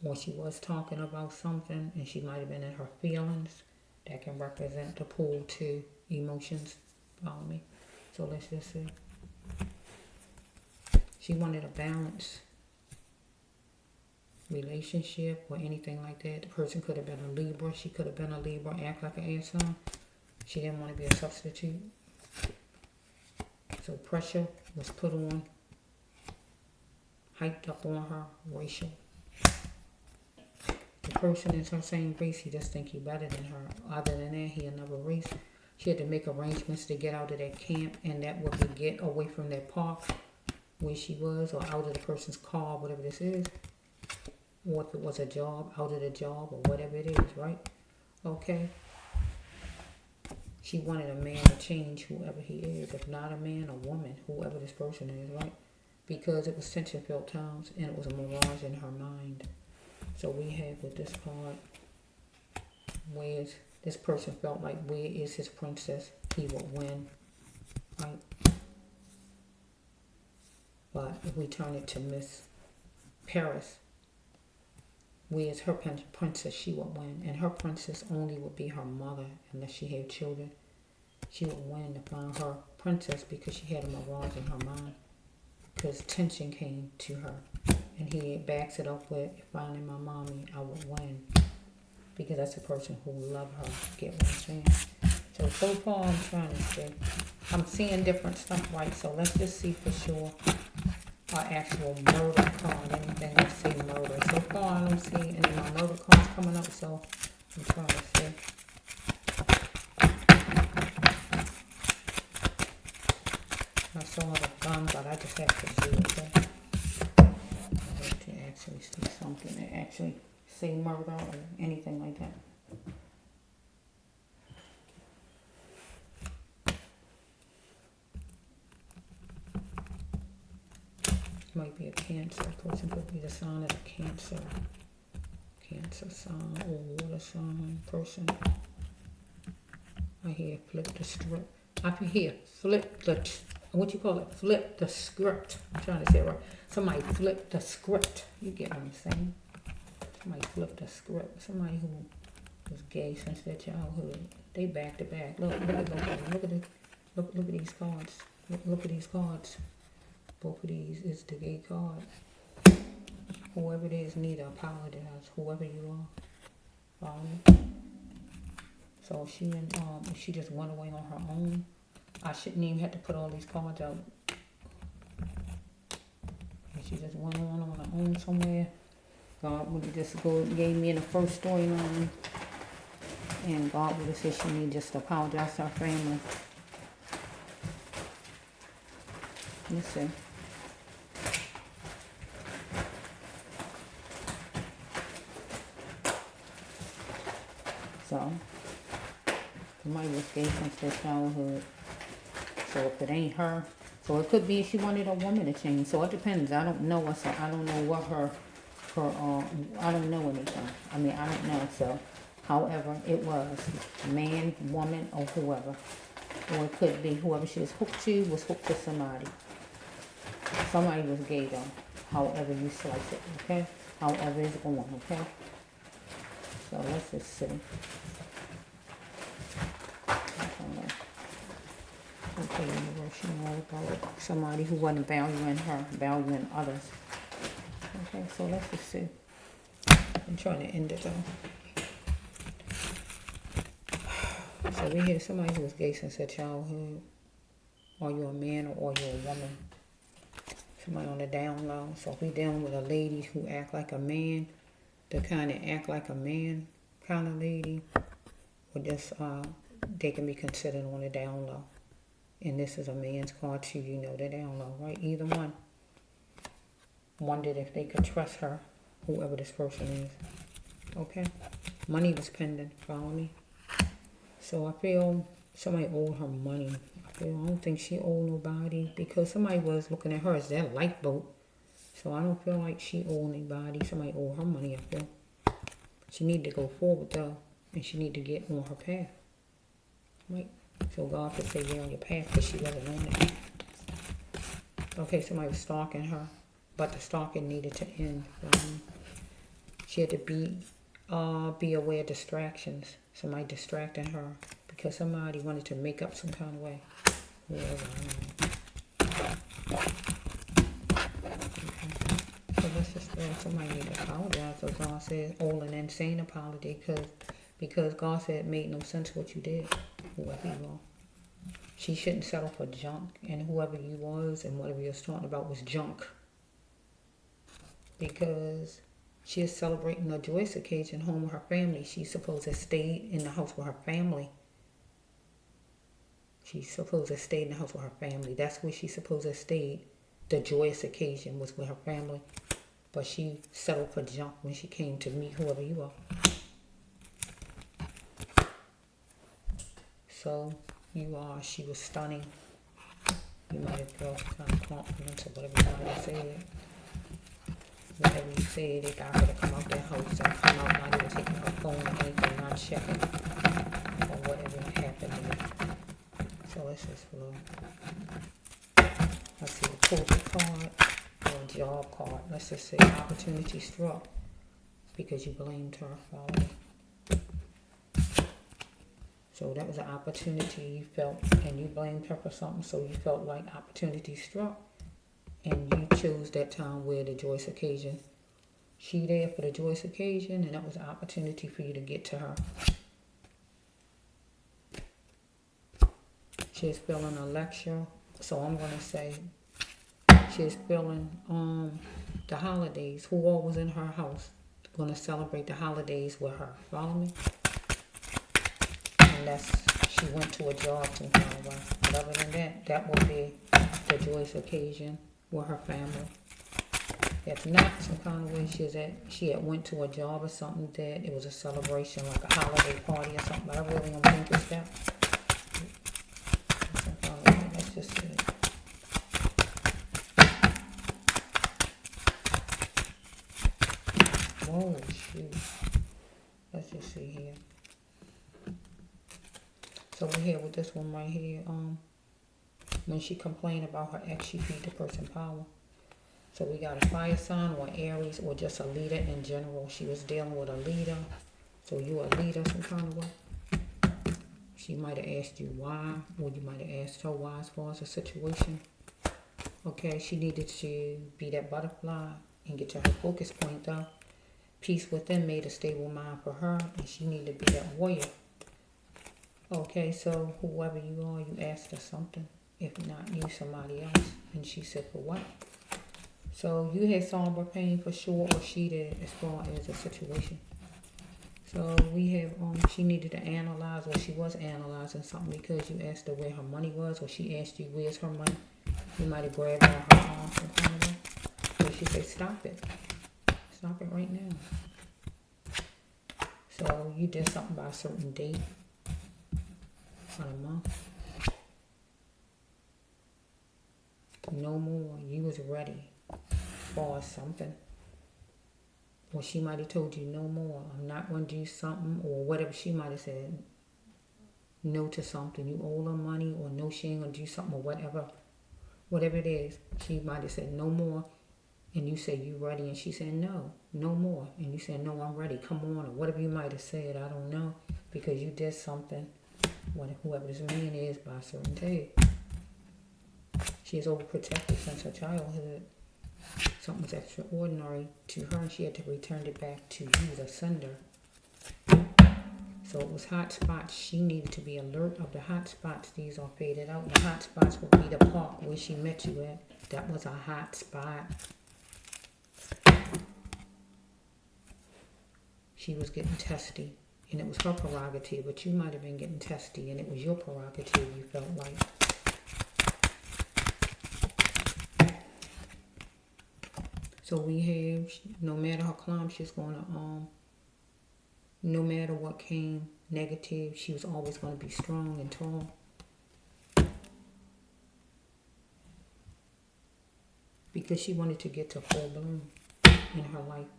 Or she was talking about something, and she might have been in her feelings. That can represent the pool too, emotions, follow me? So let's just see. She wanted a balance relationship or anything like that. The person could have been a Libra. She could have been a Libra, act like an air sign. She didn't want to be a substitute. So pressure was put on, hyped up on her, racial. The person is her same race, he just think he better than her. Other than that, he another race. She had to make arrangements to get out of that camp, and that would be get away from that park where she was, or out of the person's car, whatever this is. Or if it was a job, out of the job, or whatever it is, right? Okay. She wanted a man to change whoever he is. If not a man, a woman, whoever this person is, right? Because it was tension-filled times, and it was a mirage in her mind. So we have with this card, where's this person felt like, where is his princess? He would win, right? But if we turn it to Miss Paris, where's her princess? She would win. And her princess only would be her mother, unless she had children. She would win to find her princess because she had a mirage in her mind. Because tension came to her. And he backs it up with, finding my mommy, I would win. Because that's a person who love her. Get what I'm saying? So far I'm trying to say, I'm seeing different stuff, right? So let's just see for sure our actual murder card, anything that say murder. So far I don't see any of my murder cards coming up, so I'm trying to see. I saw the gun, but I just have to see it, okay? I have to actually see something that actually say murder or anything like that. Might be a Cancer. Person could be the sign of a Cancer. Cancer sign or water sign person. I hear flip the strip. I hear flip the what you call it, flip the script. I'm trying to say it right. Somebody flip the script. You get what I'm saying? Somebody flip the script. Somebody who was gay since their childhood. They back to back. Look at these cards. Look at these cards. Both of these is the gay card. Whoever it is, need to apologize. Whoever you are. So if she just went away on her own, I shouldn't even have to put all these cards out. And she just went on her own somewhere. God would have just gave me in the first storyline. And God would have said she need just to apologize to her family. Let's see. So, somebody was gay since their childhood. So if it ain't her, so it could be she wanted a woman to change. So it depends. I don't know so I don't know what her I don't know anything. I mean, I don't know. So, however, it was man, woman, or whoever. Or it could be whoever she was hooked to was hooked to somebody. Somebody was gay though. However you slice it, okay? However it's going, okay? So let's just see. Okay, universe, you know about somebody who wasn't valuing her, valuing others. Okay, so let's just see. I'm trying to end it though. So we hear somebody who was gay since their childhood. Or you're a man or you're a woman. Somebody on the down low. So if we dealing with a lady who act like a man, the kind of act like a man kind of lady, or just they can be considered on the down low. And this is a man's card too, you know, the down low, right? Either one. Wondered if they could trust her, whoever this person is. Okay? Money was pending, follow me? So I feel somebody owed her money. I don't think she owed nobody because somebody was looking at her as their lifeboat. So I don't feel like she owed anybody. Somebody owed her money, I feel. She need to go forward though. And she need to get on her path. Right? So God could say you're on your path because she wasn't on it. Okay, somebody was stalking her. But the stalking needed to end. She had to be aware of distractions. Somebody distracting her. Because somebody wanted to make up some kind of way. Whatever, So let's just say somebody need to apologize. So God said, old and insane apology. Because God said it made no sense what you did. Whoever you are. She shouldn't settle for junk. And whoever you was and whatever you was talking about was junk. Because she is celebrating a joyous occasion home with her family. She's supposed to stay in the house with her family. She's supposed to stay in the house with her family. That's where she's supposed to stay. The joyous occasion was with her family. But she settled for junk when she came to meet whoever you are. So, she was stunning. You might have felt kind of confidence or whatever you might have said. Whatever you said, they got her to come out their house and come out not even taking her phone or anything, not checking or whatever happened. So let's just flow. Let's see, a culprit card or a job card. Let's just say opportunity struck because you blamed her, follow me. So that was an opportunity you felt, and you blamed her for something, so you felt like opportunity struck, and you chose that time where the joyous occasion. She there for the joyous occasion, and that was an opportunity for you to get to her. She's feeling a lecture, so I'm going to say she's feeling the holidays. Who all was in her house going to celebrate the holidays with her? Follow me? And she went to a job some kind of way. But other than that, that would be the joyous occasion with her family. If not, some kind of way she had went to a job or something that it was a celebration, like a holiday party or something. But I really don't think it's that. Some kind of way. Let's just see. Whoa, shoot. Let's just see here. So we're here with this one right here. When she complained about her ex, she feed the person power. So we got a fire sign or Aries or just a leader in general. She was dealing with a leader. So you a leader some kind of way. She might have asked you why, or you might have asked her why as far as a situation. Okay, she needed to be that butterfly and get to her focus point though. Peace within made a stable mind for her, and she needed to be that warrior. Okay, so whoever you are, you asked her something. If not you, somebody else. And she said, for what? So you had somber pain for sure, or she did, as far as a situation. So we have, she needed to analyze, or she was analyzing something because you asked her where her money was, or she asked you where's her money. You might have grabbed on her arm in front of her. So she said, stop it. Stop it right now. So you did something by a certain date, for a month. No more. You was ready for something. Or she might have told you no more. I'm not going to do something, or whatever. She might have said no to something. You owe her money, or no, she ain't going to do something, or whatever. Whatever it is, she might have said no more. And you said you ready, and she said no more. And you said no, I'm ready, come on, or whatever you might have said, I don't know. Because you did something, whoever this man is, by a certain day. She is overprotected since her childhood. Something was extraordinary to her, and she had to return it back to you, the sender. So it was hot spots. She needed to be alert of the hot spots. These are faded out. And the hot spots would be the park where she met you at. That was a hot spot. She was getting testy, and it was her prerogative, but you might have been getting testy, and it was your prerogative, you felt like. So we have, no matter her climb, she's going to, no matter what came negative, she was always going to be strong and tall. Because she wanted to get to full bloom in her life.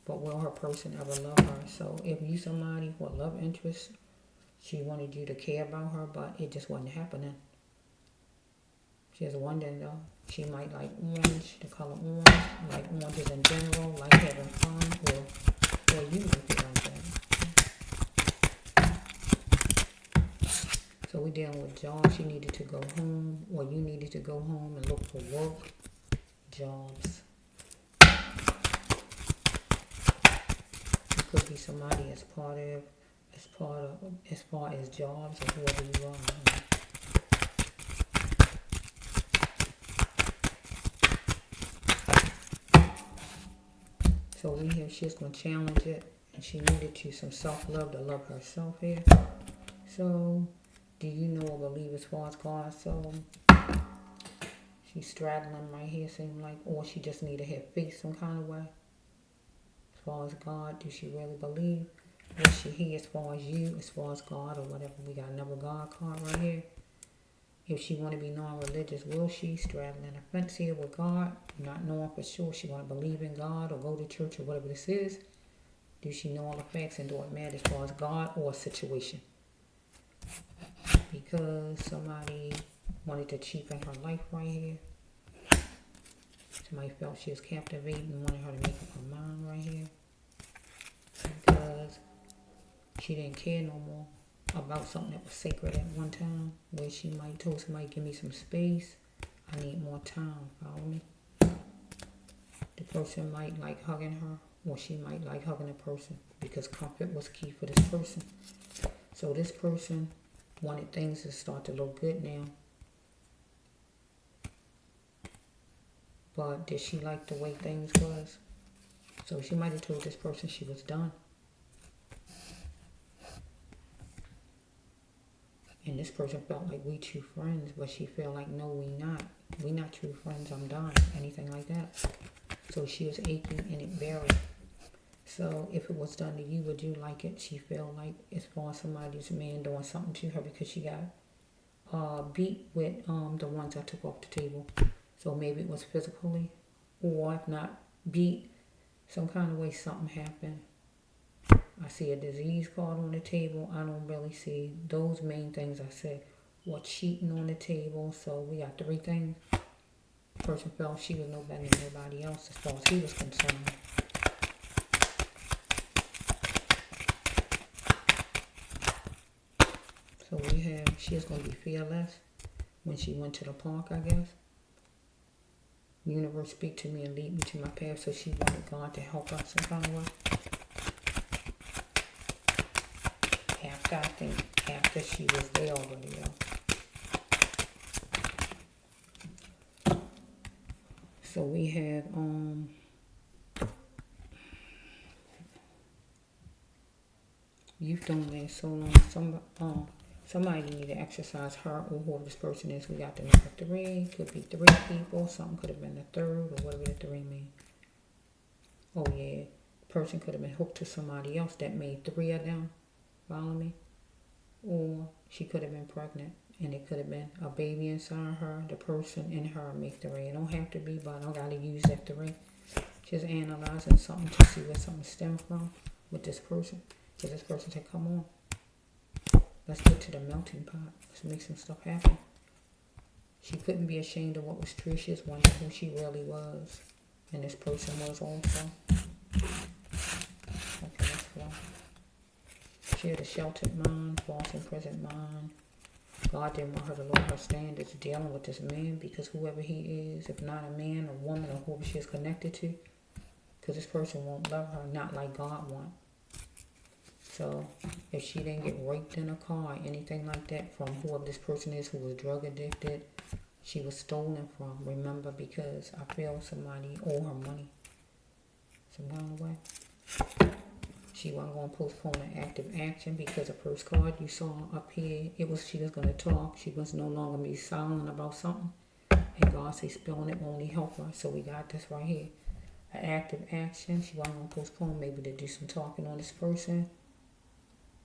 But will her person ever love her? So if you somebody with love interest, she wanted you to care about her, but it just wasn't happening. She has wondering though. She might like orange, the color orange, like oranges in general, like having fun, or you like it like that. So we're dealing with jobs. She needed to go home, or you needed to go home and look for work, jobs. It could be somebody as far as jobs, or whoever you are. So we have, she's going to challenge it, and she needed to some self-love to love herself here. So, do you know or believe as far as God? So, she's straddling right here, seem like, or she just need to have faith some kind of way. As far as God, do she really believe? Was she here as far as you, as far as God, or whatever? We got another God card right here. If she want to be non-religious, will she? Straddling a fence here with God, not knowing for sure she want to believe in God or go to church or whatever this is. Do she know all the facts, and do it matter as far as God or a situation? Because somebody wanted to cheapen her life right here. Somebody felt she was captivating and wanted her to make up her mind right here. Because she didn't care no more about something that was sacred at one time, where she might told somebody, give me some space, I need more time, follow me? The person might like hugging her, or she might like hugging a person, because comfort was key for this person. So this person wanted things to start to look good now. But did she like the way things was? So she might have told this person she was done. And this person felt like we true friends, but she felt like, no, we not. We not true friends, I'm done. Anything like that. So she was aching, and it varied. So if it was done to you, would you like it? She felt like, as far as somebody's man doing something to her, because she got beat with the ones I took off the table. So maybe it was physically, or if not beat, some kind of way something happened. I see a disease card on the table. I don't really see those main things I said. or cheating on the table. So we got 3 things. The person felt she was no better than nobody else as far as he was concerned. So we have, she is going to be fearless when she went to the park, I guess. Universe speak to me and lead me to my path, so she wanted God to help us some kind of way. After she was there already, though. So we have youth don't last so long. Somebody need to exercise her or whoever this person is. We got the number 3. Could be 3 people. Something could have been the 3rd or whatever the 3 mean. Oh yeah, person could have been hooked to somebody else that made 3 of them. Follow me? Or she could have been pregnant and it could have been a baby inside her. The person in her make 3. It don't have to be, but I don't gotta use that 3. Just analyzing something to see where something stems from with this person. Because this person said, come on. Let's get to the melting pot. Let's make some stuff happen. She couldn't be ashamed of what was true. She just wondered who she really was. And this person was also. Okay, let's go. She had a sheltered mind, false and present mind. God didn't want her to lower her standards dealing with this man, because whoever he is, if not a man or woman or whoever she is connected to, because this person won't love her, not like God wants. So if she didn't get raped in a car, anything like that from whoever this person is who was drug addicted, she was stolen from. Remember, because I feel somebody owe her money some kind of way. She wasn't going to postpone an active action because the first card you saw up here, it was she was going to talk. She was no longer be silent about something. And God says spilling it will only help her. So we got this right here. An active action. She wasn't going to postpone, maybe to do some talking on this person.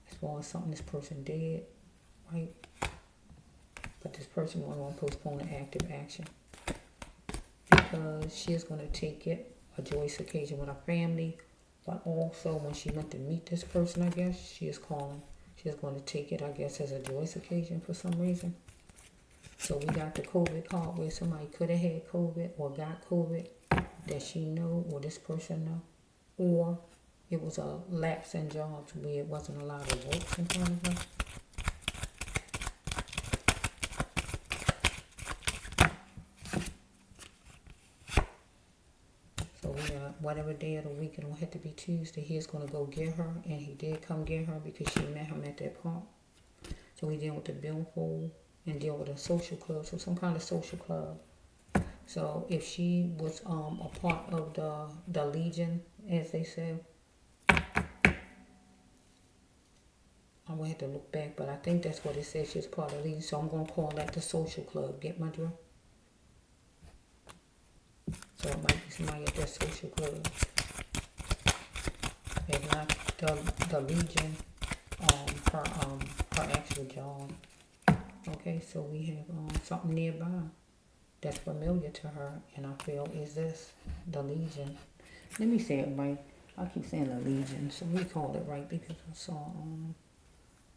As far as something this person did, right? But this person wasn't going to postpone an active action. Because she is going to take it, a joyous occasion with her family. But also when she went to meet this person, I guess, she is calling. She is going to take it, I guess, as a joyous occasion for some reason. So we got the COVID card where somebody could have had COVID or got COVID that she know or this person know. Or it was a lapse in jobs where it wasn't allowed to work in front of her. So we got whatever day of the week, it don't have to be Tuesday, he's going to go get her. And he did come get her because she met him at that park. So we deal with the billfold and deal with a social club. So some kind of social club. So if she was a part of the Legion, as they said, I'm going to have to look back, but I think that's what it says. She's part of the Legion. So I'm going to call that the social club. Get my drill? So it might be somebody at that social club. If not the Legion, her actual job. Okay, so we have something nearby that's familiar to her, and I feel is this the Legion. Let me say it right. I keep saying the Legion, so we call it right because I saw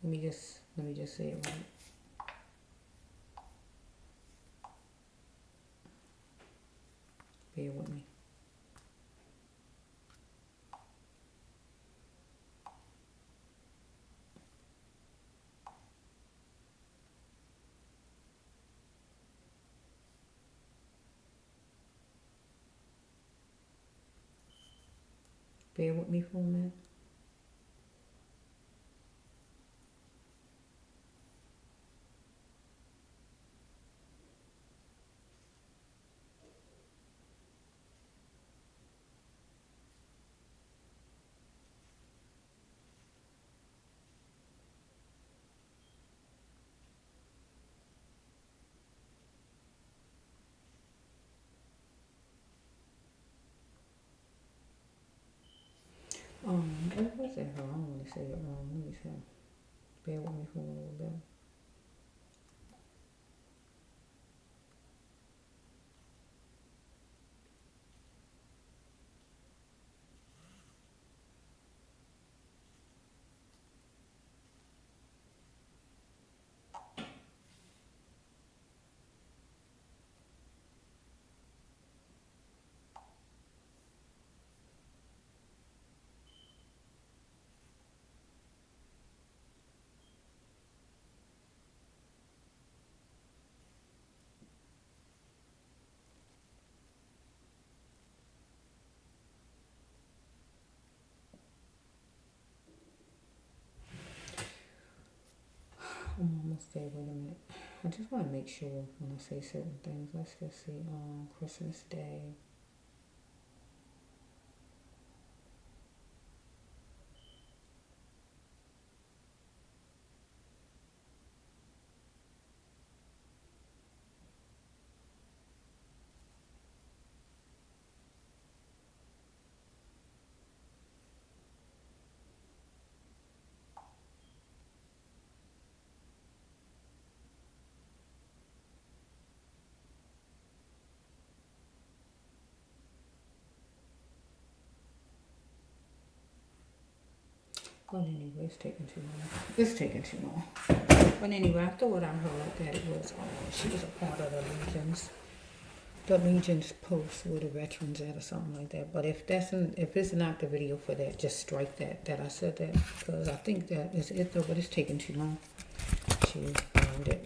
let me just say it right. Bear with me. Bear with me for a minute. What was it? I don't want to say it wrong. Let me see. Bear with me for a little bit. Let's see, wait a minute. I just want to make sure when I say certain things. Let's just see, Christmas Day. But anyway, it's taking too long. It's taking too long. But anyway, I thought I heard that it was, she was a part of the Legion's post with the veterans at or something like that. But if it's not the video for that, just strike that I said that, because I think that is it though. But it's taking too long to find it.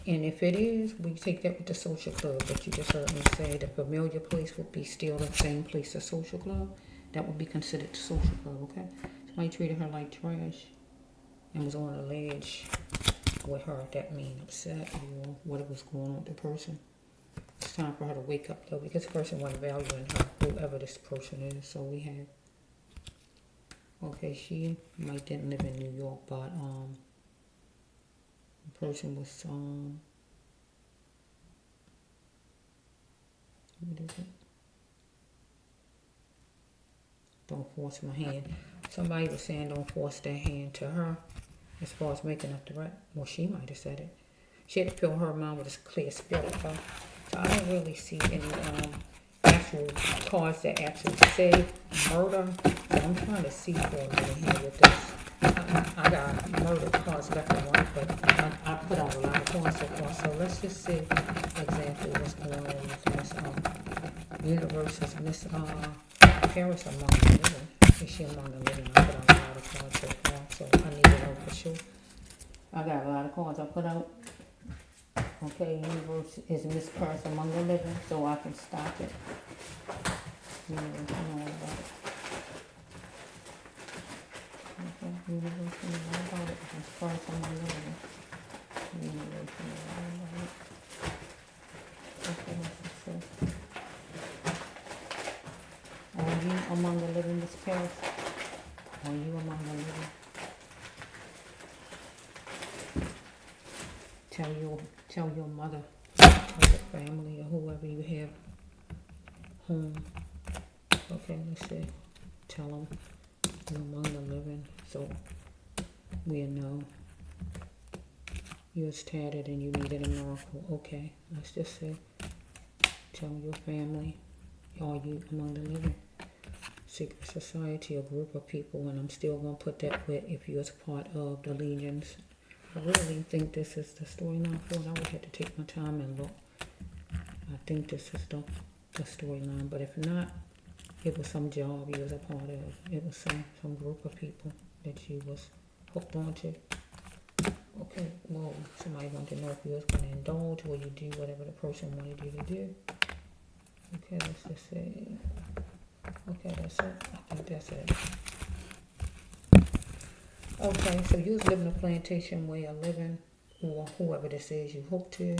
And if it is, we take that with the social club that you just heard me say. The familiar place would be still the same place as social club. That would be considered the social club, okay? Somebody treated her like trash and was on a ledge with her. That mean upset or whatever's going on with the person. It's time for her to wake up though, because the person wasn't valuing her, whoever this person is. So we have, okay, she might didn't live in New York, but the person was what is it? Don't force my hand. Somebody was saying don't force their hand to her as far as making a threat. Well, she might have said it. She had to fill her mind with a clear spirit, though. So I don't really see any actual cards that actually say murder. But I'm trying to see for a minute here with this. I got murder cards left and right, but I put out a lot of cards so far. So let's just see exactly what's going on with Miss Universe is Miss Paris among the living. Is she among the living? I put out a lot of cards so far, so I need to know for sure. I got a lot of cards I put out. Okay, Universe is Miss Paris among the living, so I can stop it. Universe, you know about it. Okay, Universe, you know about it. Miss Paris among the living. Universe, you know about it. Okay, let's see. Are you among the living, Miss Paris? Are you among the living? Tell your mother, or your family, or whoever you have home. Okay, let's see. Tell them you're among the living, so we know you're tattered and you needed a miracle. Okay, let's just say, tell your family, are you among the living? Secret society, a group of people, and I'm still going to put that with if you're part of the Legions. I really think this is the storyline for it. I would have to take my time and look. I think this is the storyline, but if not, it was some job you was a part of. It was some group of people that you was hooked onto. Okay, well, somebody wanted to know if you was going to indulge or you do whatever the person wanted you to do. Okay, let's just say, okay, that's it. I think that's it. Okay, so you was living a plantation way of living, or whoever this is you hooked to,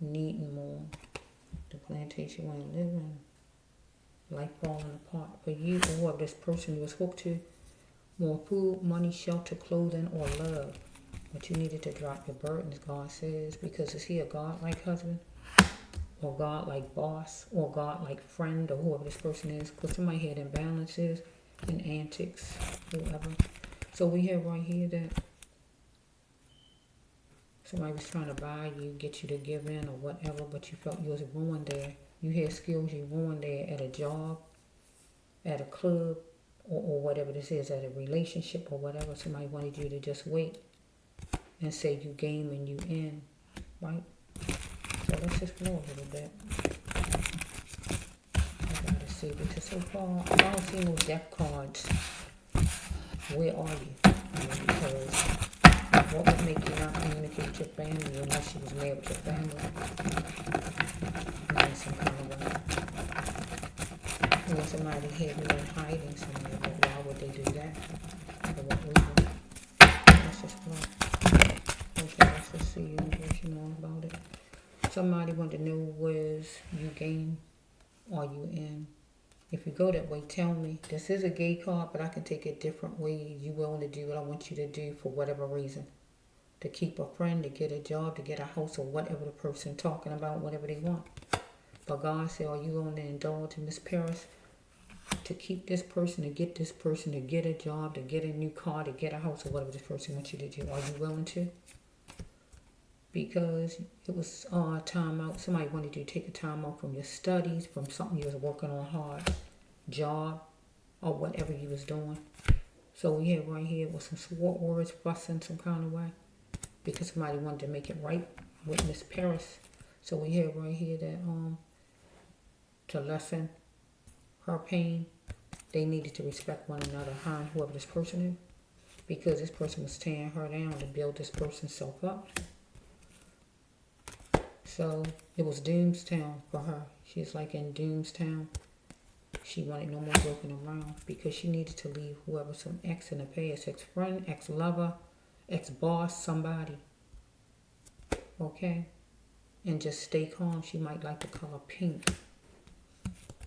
needing more. The plantation way of living, life falling apart for you, or whoever this person you was hooked to, more food, money, shelter, clothing, or love. But you needed to drop your burdens, God says, because is he a God-like husband? Or God-like boss? Or God-like friend? Or whoever this person is? Because somebody had imbalances and antics, whoever. So we have right here that somebody was trying to buy you, get you to give in or whatever, but you felt you was ruined there. You had skills you ruined there at a job, at a club, or whatever this is, at a relationship or whatever. Somebody wanted you to just wait and say you game and you in, right? So let's just flow a little bit. I gotta see, because so far I don't see no deck cards. Where are you? Because what would make you not communicate with your family unless you was mad with your family? In some kind of way. Or somebody had you in hiding somewhere, but why would they do that? For what reason? somebody wanted to know, was you game or you in? If you go that way, tell me. This is a gay card, but I can take it different ways. You willing to do what I want you to do for whatever reason. To keep a friend, to get a job, to get a house, or whatever the person talking about, whatever they want. But God said, are you willing to indulge in Miss Paris? To keep this person, to get this person, to get a job, to get a new car, to get a house, or whatever this person wants you to do. Are you willing to? Because it was time out. Somebody wanted you to take a time out from your studies, from something you was working on hard, job, or whatever you was doing. So we have right here with some sword words, fussing some kind of way, because somebody wanted to make it right with Miss Paris. So we have right here that to lessen her pain, they needed to respect one another, her and whoever this person is, because this person was tearing her down to build this person's self up. So it was Doomstown for her. She's like in Doomstown. She wanted no more joking around because she needed to leave whoever, some ex in the past, ex-friend, ex-lover, ex-boss, somebody. Okay? And just stay calm. She might like the color pink.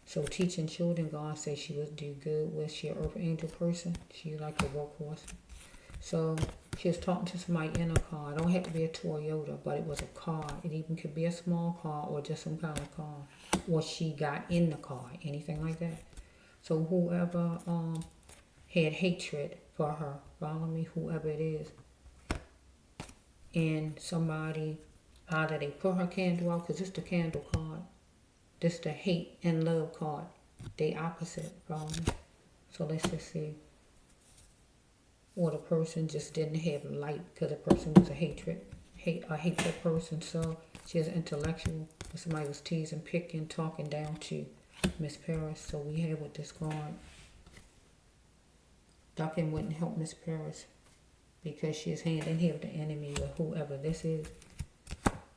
So teaching children, God says she would do good with. She an earth angel person. She like a workhorse. So she was talking to somebody in a car. It don't have to be a Toyota, but it was a car. It even could be a small car or just some kind of car. Or she got in the car, anything like that. So whoever had hatred for her, follow me, whoever it is, and somebody, either they put her candle out, because it's the candle card. This the hate and love card. They opposite, follow me. So let's just see. Or the person just didn't have light because the person was a hateful person. So she was intellectual. But somebody was teasing, picking, talking down to Miss Paris. So we have with this card. Ducking wouldn't help Miss Paris because she is hand in hand with the enemy or whoever this is.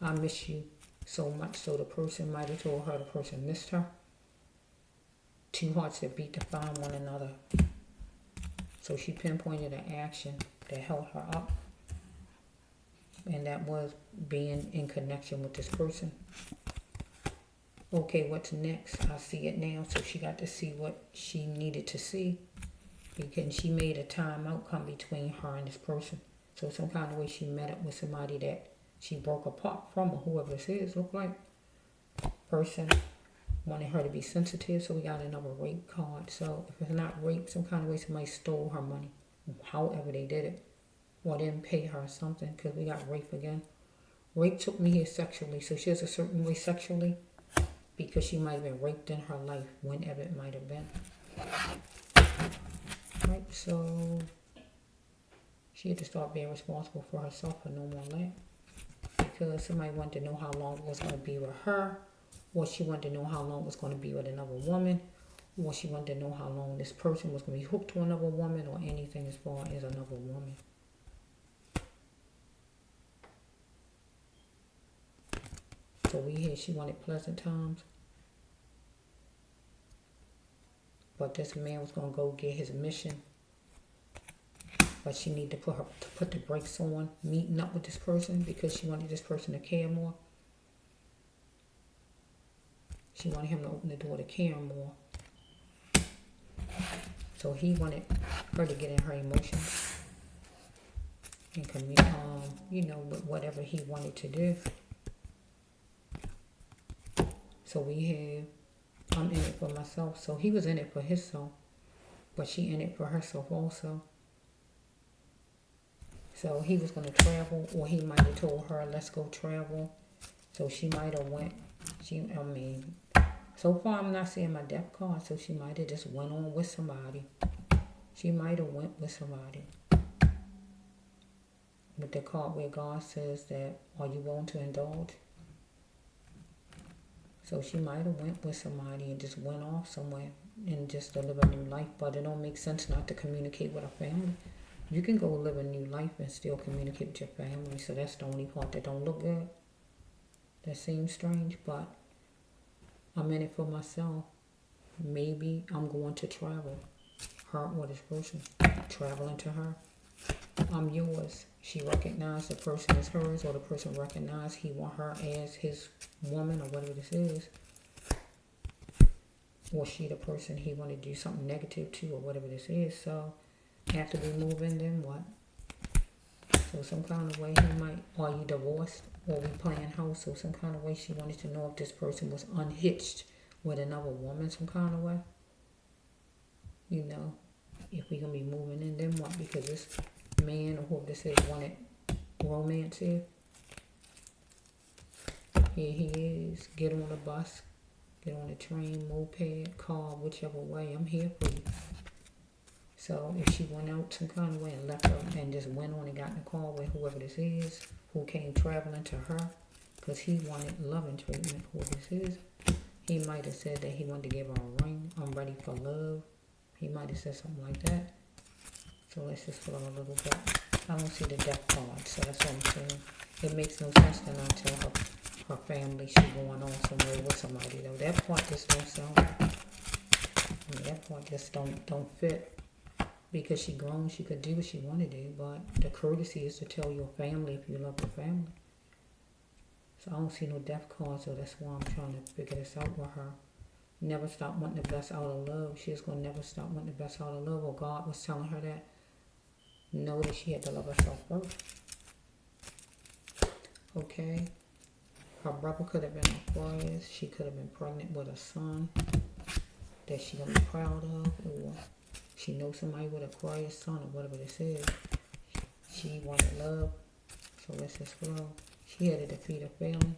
I miss you so much. So the person might have told her the person missed her. Two hearts that beat to find one another. So she pinpointed an action that held her up. And that was being in connection with this person. Okay, what's next? I see it now. So she got to see what she needed to see. Because she made a time out come between her and this person. So some kind of way she met up with somebody that she broke apart from, or whoever this is, look like. Person wanted her to be sensitive, so we got another rape card. So if it's not rape, some kind of way somebody stole her money, however they did it, or didn't pay her something, because we got rape again. Rape took me here sexually, so she has a certain way sexually, because she might have been raped in her life, whenever it might have been. Right, so she had to start being responsible for herself and no more that, because somebody wanted to know how long it was going to be with her, or she wanted to know how long it was going to be with another woman, or she wanted to know how long this person was going to be hooked to another woman, or anything as far as another woman. So we hear she wanted pleasant times, but this man was going to go get his mission. But she needed to put the brakes on meeting up with this person, because she wanted this person to care more. She wanted him to open the door to care more. So he wanted her to get in her emotions and with whatever he wanted to do. So we have, I'm in it for myself. So he was in it for himself, but she in it for herself also. So he was going to travel, or he might have told her, let's go travel. So she might have went. So far I'm not seeing my death card, so she might have just went on with somebody. She might have went with somebody. With the card where God says that, are you willing to indulge? So she might have went with somebody and just went off somewhere and just to live a new life, but it don't make sense not to communicate with her family. You can go live a new life and still communicate with your family, so that's the only part that don't look good. That seems strange, but I'm in it for myself. Maybe I'm going to travel. Her or this person. Traveling to her. I'm yours. She recognized the person as hers, or the person recognized he want her as his woman, or whatever this is. Or she the person he want to do something negative to, or whatever this is. So after we move in, then what? So some kind of way he might, are you divorced, or we playing house? So some kind of way she wanted to know if this person was unhitched with another woman, some kind of way. You know, if we gonna be moving in, then what? Because this man, or whoever this is, wanted romance here. Here he is. Get on the bus, get on the train, moped, car, whichever way. I'm here for you. So if she went out some kind of way and left her and just went on and got in the car with whoever this is, who came traveling to her, because he wanted loving treatment, whoever this is, he might have said that he wanted to give her a ring. I'm ready for love. He might have said something like that. So let's just flow a little bit. I don't see the death card, so that's what I'm saying. It makes no sense to not tell her family she's going on somewhere with somebody, though. That part just don't sound, that part just don't fit. Because she grown, she could do what she wanted to do, but the courtesy is to tell your family if you love your family. So I don't see no death card, so that's why I'm trying to figure this out with her. Never stop wanting the best out of love. She's going to never stop wanting the best out of love, or God was telling her that. Know that she had to love herself first. Okay. Her brother could have been Aquarius. She could have been pregnant with a son that she's going to be proud of, or she knows somebody with Aquarius son, or whatever this is. She wanted love. So let's just flow. She had a defeat of failing.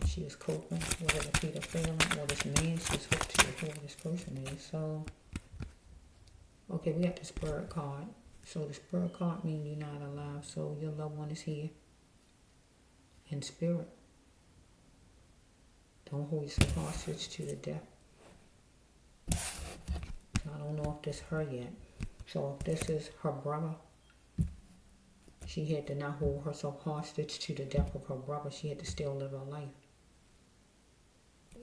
And she was coping with a defeat of failing. Or this man she's hooked to, whoever this person is. So, okay, we got the spirit card. So the spirit card means you're not alive. So your loved one is here in spirit. Don't hold yourself hostage to the death. I don't know if this her yet. So if this is her brother, she had to not hold herself hostage to the death of her brother. She had to still live her life.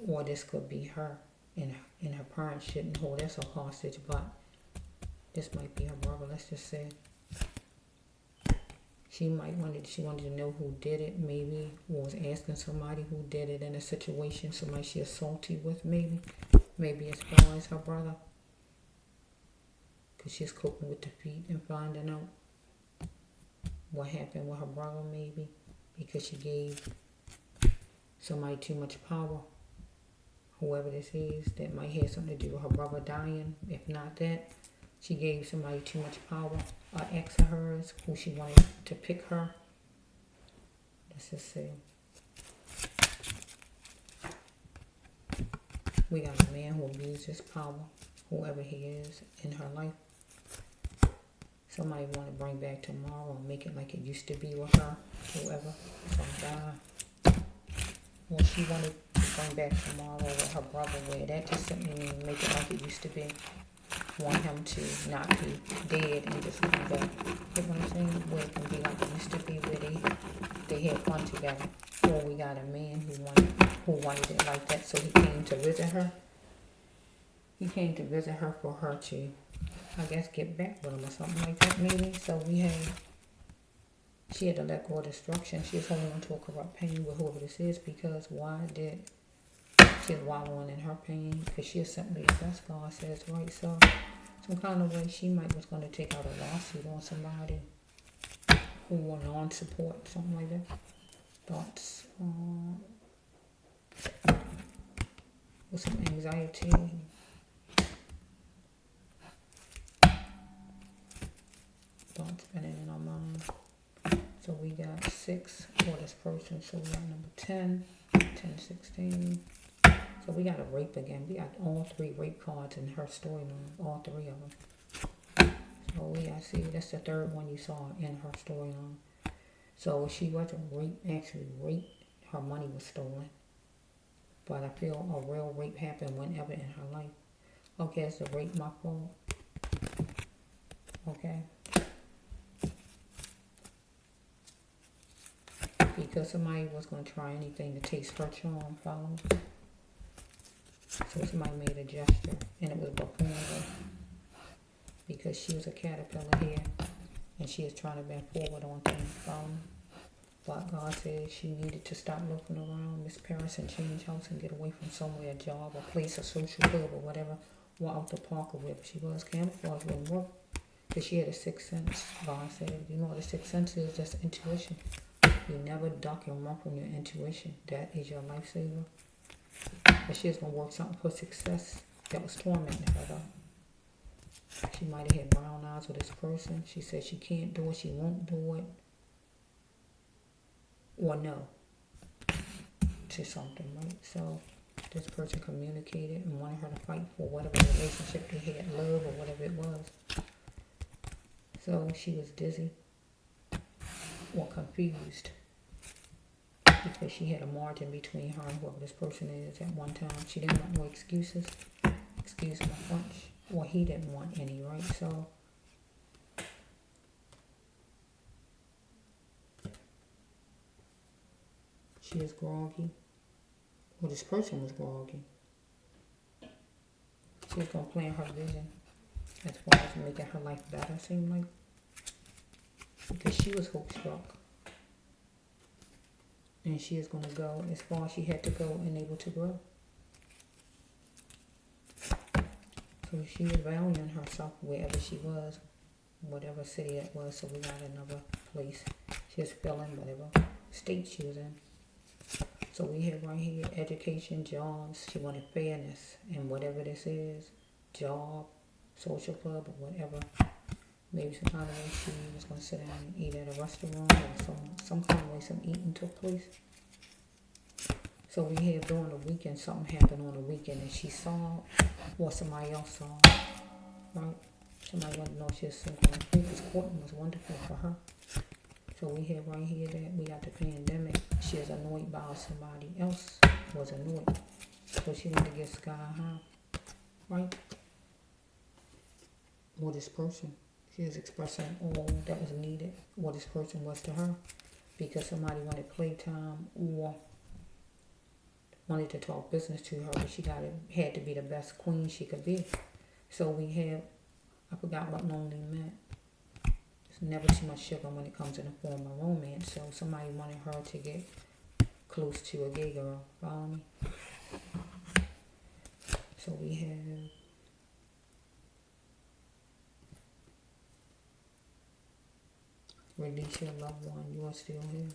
Or this could be her, and her parents shouldn't hold herself hostage, but this might be her brother. Let's just say she wanted to know who did it, maybe, or was asking somebody who did it in a situation, somebody she is salty with, maybe as far as her brother. She's coping with defeat and finding out what happened with her brother, maybe because she gave somebody too much power, whoever this is. That might have something to do with her brother dying. If not that, she gave somebody too much power. An ex of hers who she wanted to pick her. Let's just see. We got a man who abuses power, whoever he is in her life. Somebody want to bring back tomorrow and make it like it used to be with her, whoever, some guy. Or she wanted to bring back tomorrow with her brother, where that just simply means make it like it used to be. Want him to not be dead and just come back. You know what I'm saying? Where it can be like it used to be, where they had fun together. Or we got a man who wanted it like that, so he came to visit her. He came to visit her for her to, I guess, get back with him or something like that, maybe. So she had to let go of destruction. She was holding on to a corrupt pain with whoever this is, because she was wallowing in her pain, because she is simply the best, God says, right? So some kind of way she was going to take out a lawsuit on somebody who were non-support, something like that. Thoughts with some anxiety. Thoughts spinning in our mind. So we got 6 for this person. So we got number 10, 10, 16. So we got a rape again. We got all 3 rape cards in her storyline. All 3 of them. So I see that's the 3rd one you saw in her storyline. So she wasn't actually raped. Her money was stolen. But I feel a real rape happened whenever in her life. Okay, is the rape my fault? Okay. Because somebody was going to try anything to taste her charm, follow. So somebody made a gesture, and it was before her. Because she was a caterpillar here, and she is trying to bend forward on things. But God said she needed to stop looking around Miss Paris and change house and get away from somewhere, a job, a place, a social club, or whatever, or out the park or wherever she was. Camouflage wouldn't work because she had a sixth sense. God said, you know what a sixth sense is? That's intuition. You never duck and run from your intuition. That is your lifesaver. But she was going to work something for success that was tormenting her, though. She might have had brown eyes with this person. She said she can't do it, she won't do it, or no to something, right? So this person communicated and wanted her to fight for whatever relationship they had, love or whatever it was. So she was dizzy or confused because she had a margin between her and whoever this person is at one time. She didn't want no excuses. Excuse my French. Well, he didn't want any, right? So she is groggy. Well, this person was groggy. She was going to plan her vision as far as making her life better, seemed like. Because she was hope struck. And she is going to go as far as she had to go and able to grow. So she is valuing herself wherever she was, whatever city it was. So we got another place. She was feeling whatever state she was in. So we have right here education, jobs. She wanted fairness and whatever this is, job, social club, or whatever. Maybe some kind of way she was going to sit down and eat at a restaurant, or some kind of way some eating took place. So we have during the weekend, something happened on the weekend and she saw what somebody else saw, right? Somebody wanted to know if she was single. I think this courting was wonderful for her. So we have right here that we got the pandemic. She is annoyed by somebody else was annoyed. So she wanted to get sky high, right? Or this person. She is expressing all that was needed, what this person was to her. Because somebody wanted playtime or wanted to talk business to her, but she had to be the best queen she could be. So we have, I forgot what lonely meant. There's never too much sugar when it comes in the form of romance. So somebody wanted her to get close to a gay girl. Follow me? So we have release your loved one. You are still here.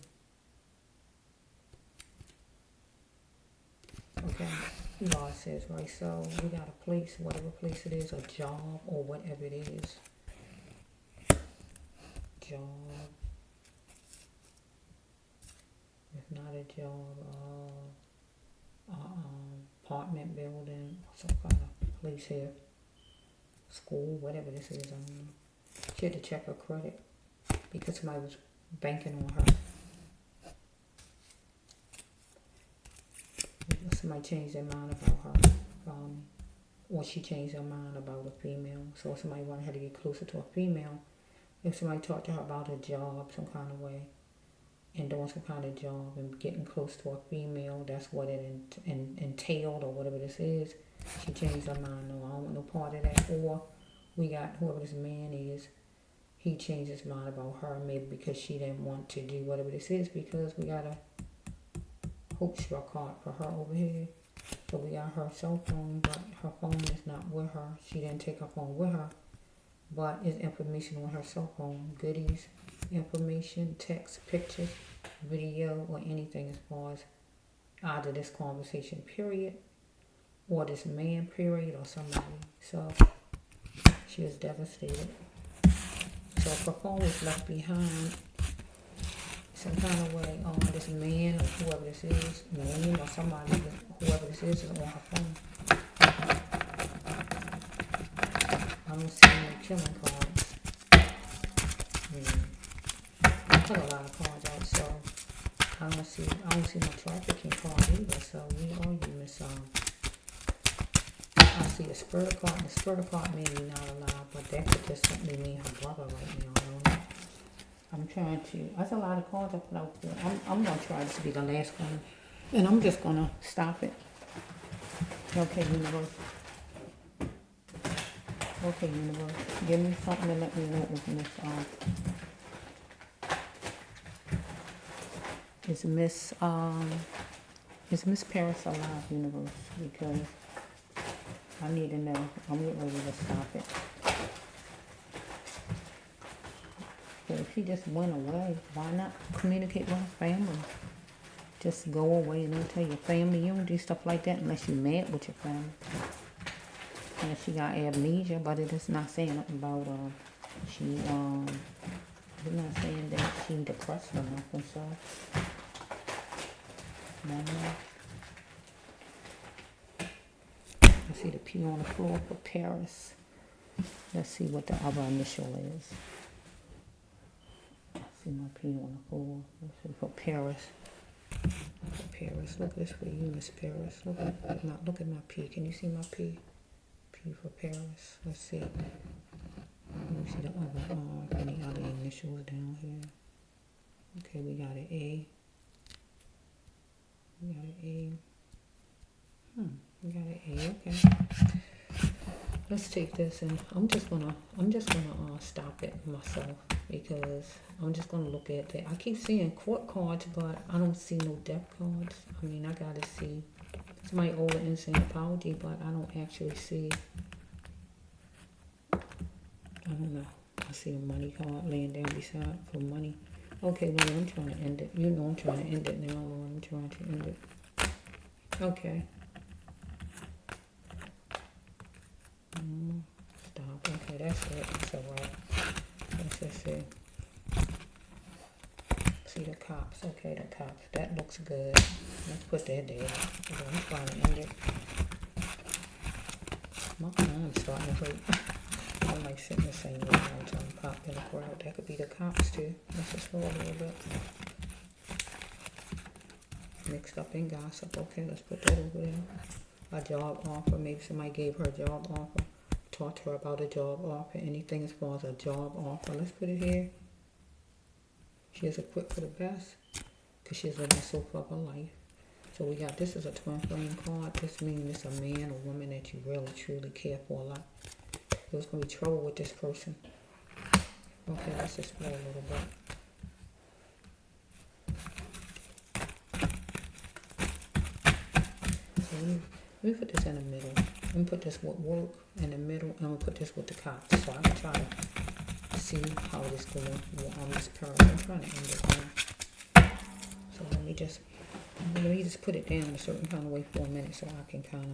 Okay, God says, right, so we got a place, whatever place it is, a job, or whatever it is. Job. It's not a job, apartment building, some kind of place here. School, whatever this is, I don't know. She had to check her credit because somebody was banking on her. Somebody changed their mind about her, or she changed her mind about a female. So if somebody wanted her to get closer to a female, if somebody talked to her about a job some kind of way, and doing some kind of job and getting close to a female, that's what it entailed or whatever this is, she changed her mind. No, I don't want no part of that. Or we got whoever this man is, he changed his mind about her, maybe because she didn't want to do whatever this is, because we got a hope struck card for her over here. So we got her cell phone, but her phone is not with her. She didn't take her phone with her, but it's information on her cell phone, goodies, information, text, pictures, video, or anything as far as either this conversation period, or this man period, or somebody. So she was devastated. So if her phone was left behind some kind of way, this man or whoever this is, man or somebody, whoever this is on her phone. I don't see any killing cards. I put a lot of cards out, so I don't see no trafficking card either. So we are you, Miss I see a spirit card, and the spirit card may be not allowed, but that could just simply mean her brother right now. I don't know. I'm trying to, that's a lot of cards I put out there. I'm going to try this to be the last one. And I'm just going to stop it. Okay, universe. Okay, universe, give me something to let me know if is Miss Paris alive, universe? Because I need to know. I'm getting ready to stop it. But if she just went away, why not communicate with her family? Just go away and don't tell your family. You don't do stuff like that unless you're mad with your family. Unless she got amnesia, but it is not saying nothing about it's not saying that she depressed or nothing, so no. I see the P on the floor for Paris. Let's see what the other initial is. I see my P on the floor. Let's see for Paris. For Paris. Look at this for you, Miss Paris. Look at my P. Can you see my P? P for Paris. Let's see. Let me see the other any other initials down here. Okay, we got an A. We got an A. We got an A, okay. Let's take this and I'm just gonna stop it myself because I'm just gonna look at that. I keep seeing court cards, but I don't see no death cards. I mean, I gotta see. Somebody owe an insane apology, but I don't actually see. I don't know. I see a money card laying down beside for money. Okay, Lord, I'm trying to end it. You know I'm trying to end it now, Lord. I'm trying to end it. Okay. Stop. Okay, that's it. That's alright. Let's just see. See the cops. Okay, the cops. That looks good. Let's put that there. Okay, I'm trying to end it. My arm's starting to hurt. I don't like sitting the same way all the time. Pop in the crowd. That could be the cops too. Let's just roll a little bit. Mixed up in gossip. Okay, let's put that over there. A job offer. Maybe somebody gave her a job offer. Talk to her about a job offer. Anything as far as a job offer. Let's put it here. She is equipped for the best because she's living the soap of her life. So we got this is a twin flame card. This means it's a man or woman that you really truly care for a lot. There's going to be trouble with this person. Okay, let's explore a little bit. So let me put this in the middle. Let me put this with work in the middle, and I'm going to put this with the cops. So I can try to see how this going on this parent. I'm trying to end it now. So let me just put it down a certain kind of way for a minute so I can kind of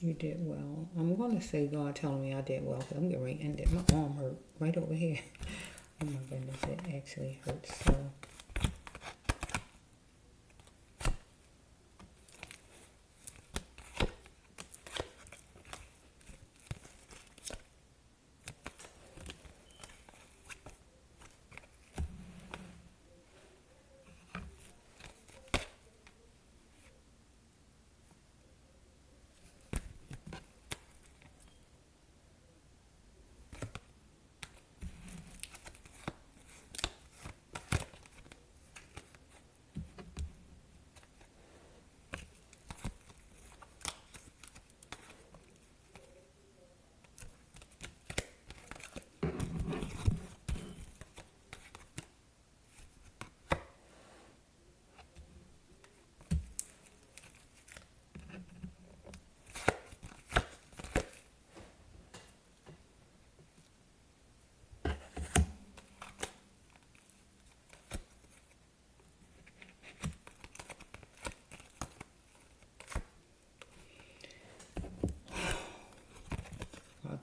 You did well. I'm going to say God telling me I did well because I'm getting ready to end it. My arm hurt right over here. Oh my goodness, it actually hurts so.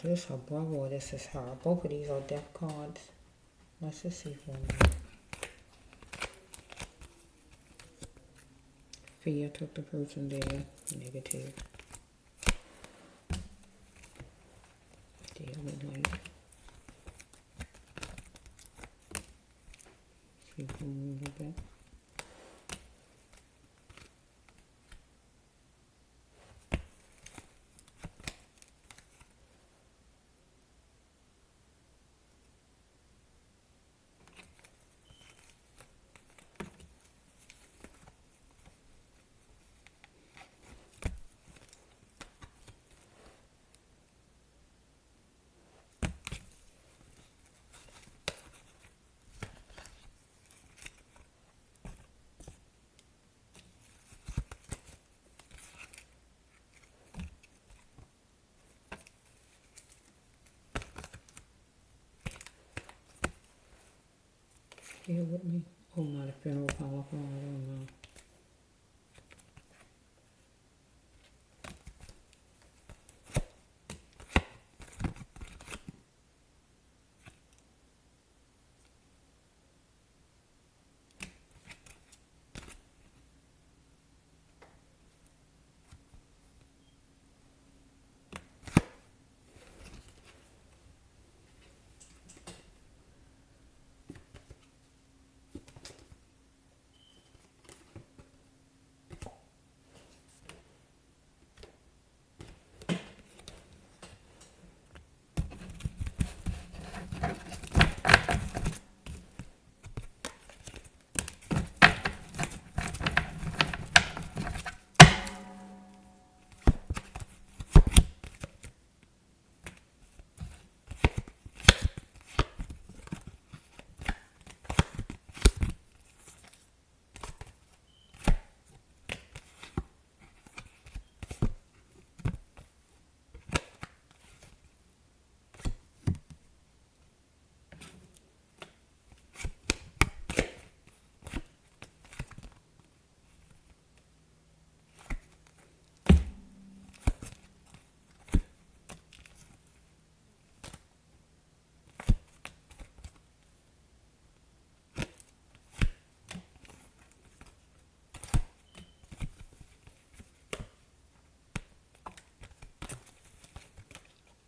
This is her brother or this is her. Both of these are death cards. Let's just see for a minute. Fear took the person there. Negative. Daily life. See if we can move it back. Here with me. Oh, not a funeral powerful. I don't know.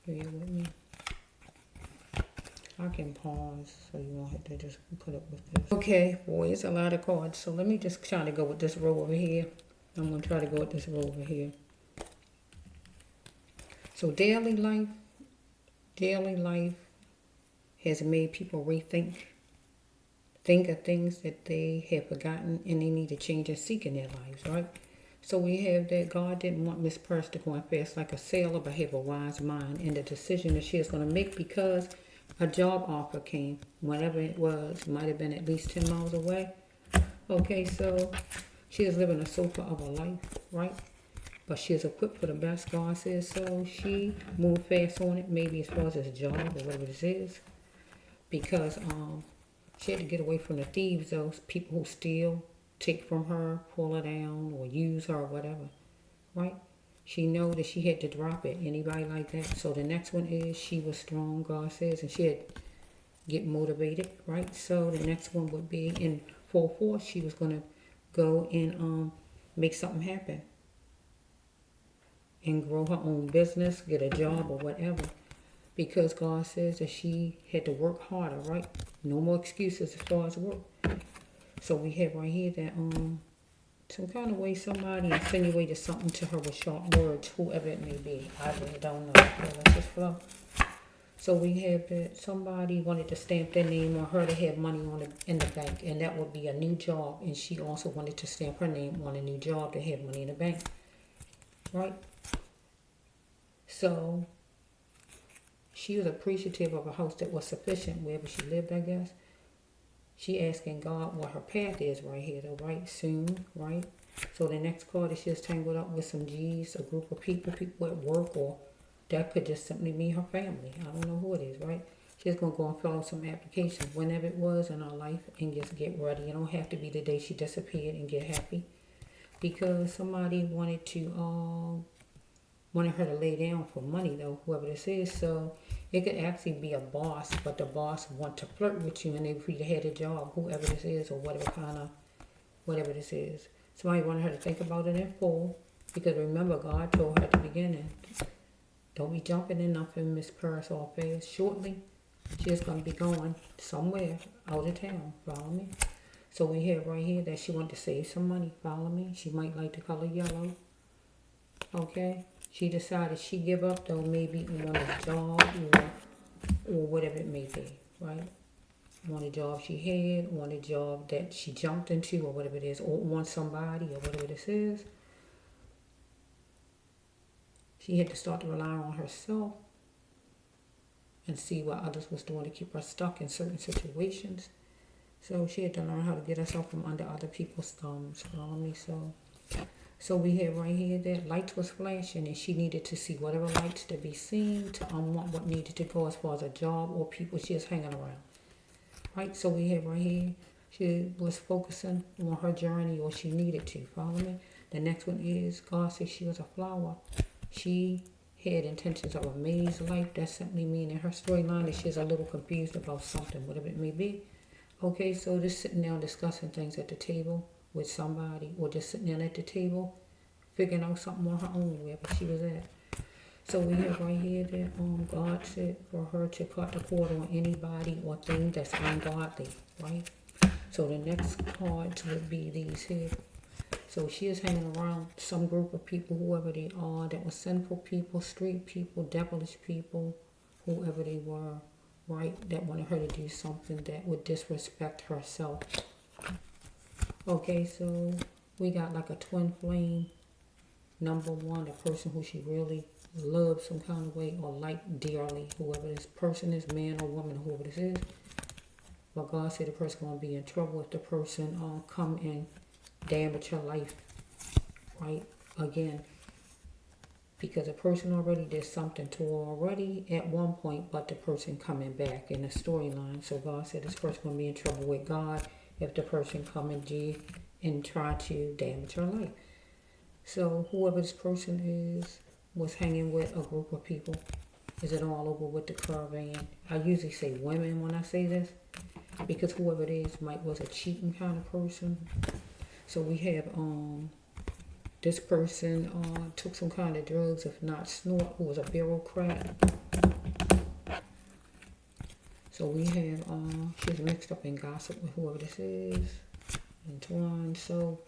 Bear with me. I can pause so you won't have to just put up with this. Okay, boy, it's a lot of cards. So let me just try to go with this row over here. I'm going to try to go with this row over here. So daily life has made people think of things that they have forgotten and they need to change and seek in their lives, right? So we have that God didn't want Miss Purse to go fast like a sailor, but have a wise mind in the decision that she is going to make because a job offer came, whatever it was, might have been at least 10 miles away. Okay, so she is living a sofa of a life, right? But she is equipped for the best, God says, so she moved fast on it, maybe as far as this job or whatever this is, because she had to get away from the thieves, those people who steal, take from her, pull her down, or use her, or whatever, right? She know that she had to drop it. Anybody like that? So the next one is she was strong, God says, and she had get motivated, right? So the next one would be in full force. She was going to go and make something happen and grow her own business, get a job or whatever, because God says that she had to work harder, right? No more excuses as far as work. So we have right here that some kind of way somebody insinuated something to her with sharp words, whoever it may be. I really don't know. Let's just flow. So we have that somebody wanted to stamp their name on her to have money in the bank, and that would be a new job. And she also wanted to stamp her name on a new job to have money in the bank, right? So she was appreciative of a house that was sufficient wherever she lived, I guess. She asking God what her path is right here, though, right? Soon, right? So the next card is she's tangled up with some G's, a group of people at work, or that could just simply mean her family. I don't know who it is, right? She's going to go and fill out some applications whenever it was in her life and just get ready. It don't have to be the day she disappeared and get happy. Because somebody wanted her to lay down for money, though, whoever this is. So it could actually be a boss, but the boss want to flirt with you and they for you to have a job, whoever this is or whatever this is. Somebody wanted her to think about it in full. Because remember, God told her at the beginning, don't be jumping in nothing, Miss Paris all fast. Shortly, she's going to be going somewhere out of town. Follow me? So we have right here that she wanted to save some money. Follow me? She might like the color yellow. Okay? She decided she give up, though, maybe on a job or whatever it may be. Right? On a job she had, on a job that she jumped into or whatever it is, or on somebody or whatever this is. She had to start to rely on herself and see what others was doing to keep her stuck in certain situations. So she had to learn how to get herself from under other people's thumbs. Follow me? So we have right here that lights was flashing and she needed to see whatever lights to be seen to unlock what needed to go as far as a job or people she was hanging around. Right? So we have right here, she was focusing on her journey or she needed to. Follow me? The next one is God said she was a flower. She had intentions of a maze life. That simply meaning her storyline is she's a little confused about something, whatever it may be. Okay, so just sitting down discussing things at the table with somebody or just sitting down at the table figuring out something on her own wherever she was at. So we have right here that God said for her to cut the cord on anybody or thing that's ungodly, right? So the next cards would be these here. So she is hanging around some group of people, whoever they are, that were sinful people, street people, devilish people, whoever they were, right, that wanted her to do something that would disrespect herself. Okay, so we got like a twin flame. Number one, a person who she really loves some kind of way or like dearly, whoever this person is, man or woman, whoever this is. But God said the person going to be in trouble if the person come and damage her life, right? Again, because a person already did something to her already at one point, but the person coming back in the storyline. So God said this person going to be in trouble with God if the person come and try to damage her life. So whoever this person is was hanging with a group of people. Is it all over with the caravan? I usually say women when I say this, because whoever it is was a cheating kind of person. So we have this person took some kind of drugs, if not snort, who was a bureaucrat. So we have she's mixed up in gossip with whoever this is. Entwined. So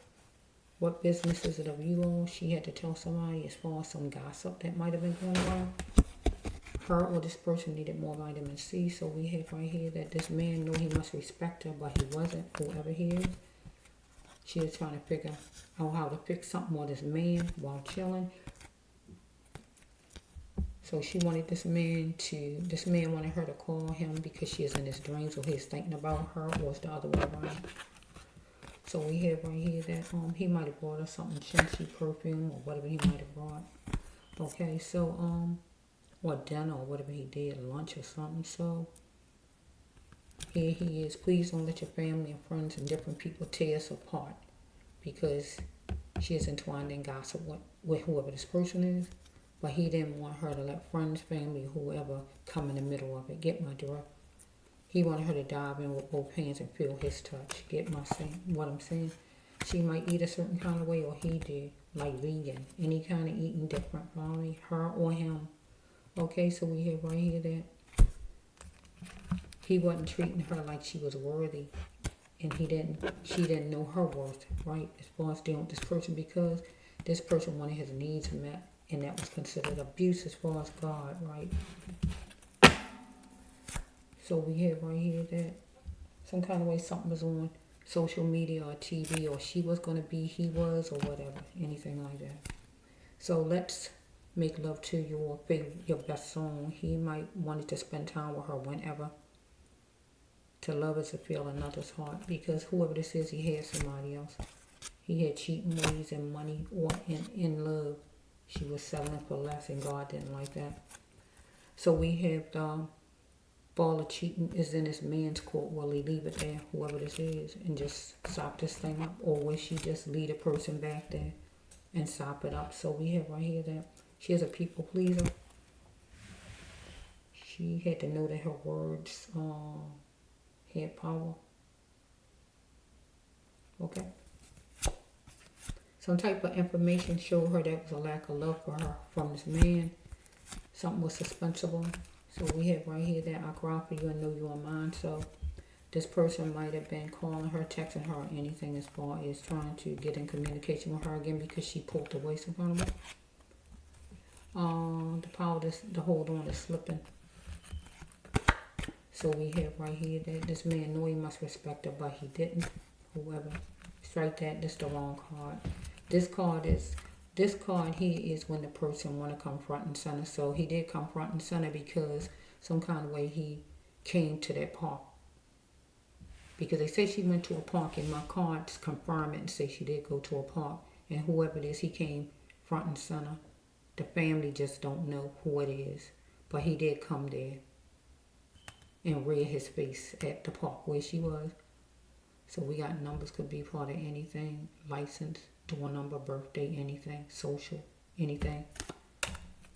what business is it of you all? She had to tell somebody as far as some gossip that might have been going around. Her or this person needed more vitamin C. So we have right here that this man knew he must respect her, but he wasn't, whoever he is. She was trying to figure out how to fix something with this man while chilling. So she wanted this man wanted her to call him because she is in his dreams or he's thinking about her, or it's the other way around. So we have right here that he might have brought her something, Shensi perfume or whatever he might have brought. Okay, so or dinner or whatever he did, lunch or something. So here he is. Please don't let your family and friends and different people tear us apart, because she is entwined in gossip with whoever this person is. But he didn't want her to let friends, family, whoever come in the middle of it. Get my drift. He wanted her to dive in with both hands and feel his touch. Get what I'm saying? She might eat a certain kind of way, or he did, like vegan. Any kind of eating different, probably her or him. Okay, so we have right here that he wasn't treating her like she was worthy, and she didn't know her worth, right? As far as dealing with this person, because this person wanted his needs met, and that was considered abuse as far as God, right? So we have right here that some kind of way something was on social media or TV, or she was going to be, he was, or whatever, anything like that. So let's make love to you or your best song. He might wanted to spend time with her whenever. To love is to feel another's heart, because whoever this is, he had somebody else. He had cheating ways and money, or in love. She was selling for less, and God didn't like that. So we have the ball of cheating is in this man's court. Will he leave it there, whoever this is, and just sop this thing up? Or will she just lead a person back there and sop it up? So we have right here that she is a people pleaser. She had to know that her words had power. Okay. Some type of information showed her there was a lack of love for her from this man. Something was suspenseful. So we have right here that I cry for you and know you are mine. So this person might have been calling her, texting her, or anything as far as trying to get in communication with her again because she pulled away some kind of way. The power to hold on is slipping. So we have right here that this man knew he must respect her, but he didn't. Whoever. Strike that. This is the wrong card. This card here is when the person want to come front and center. So he did come front and center because some kind of way he came to that park. Because they say she went to a park, and my cards confirm it and say she did go to a park. And whoever it is, he came front and center. The family just don't know who it is. But he did come there and read his face at the park where she was. So we got numbers, could be part of anything. License, door number, birthday, anything. Social, anything.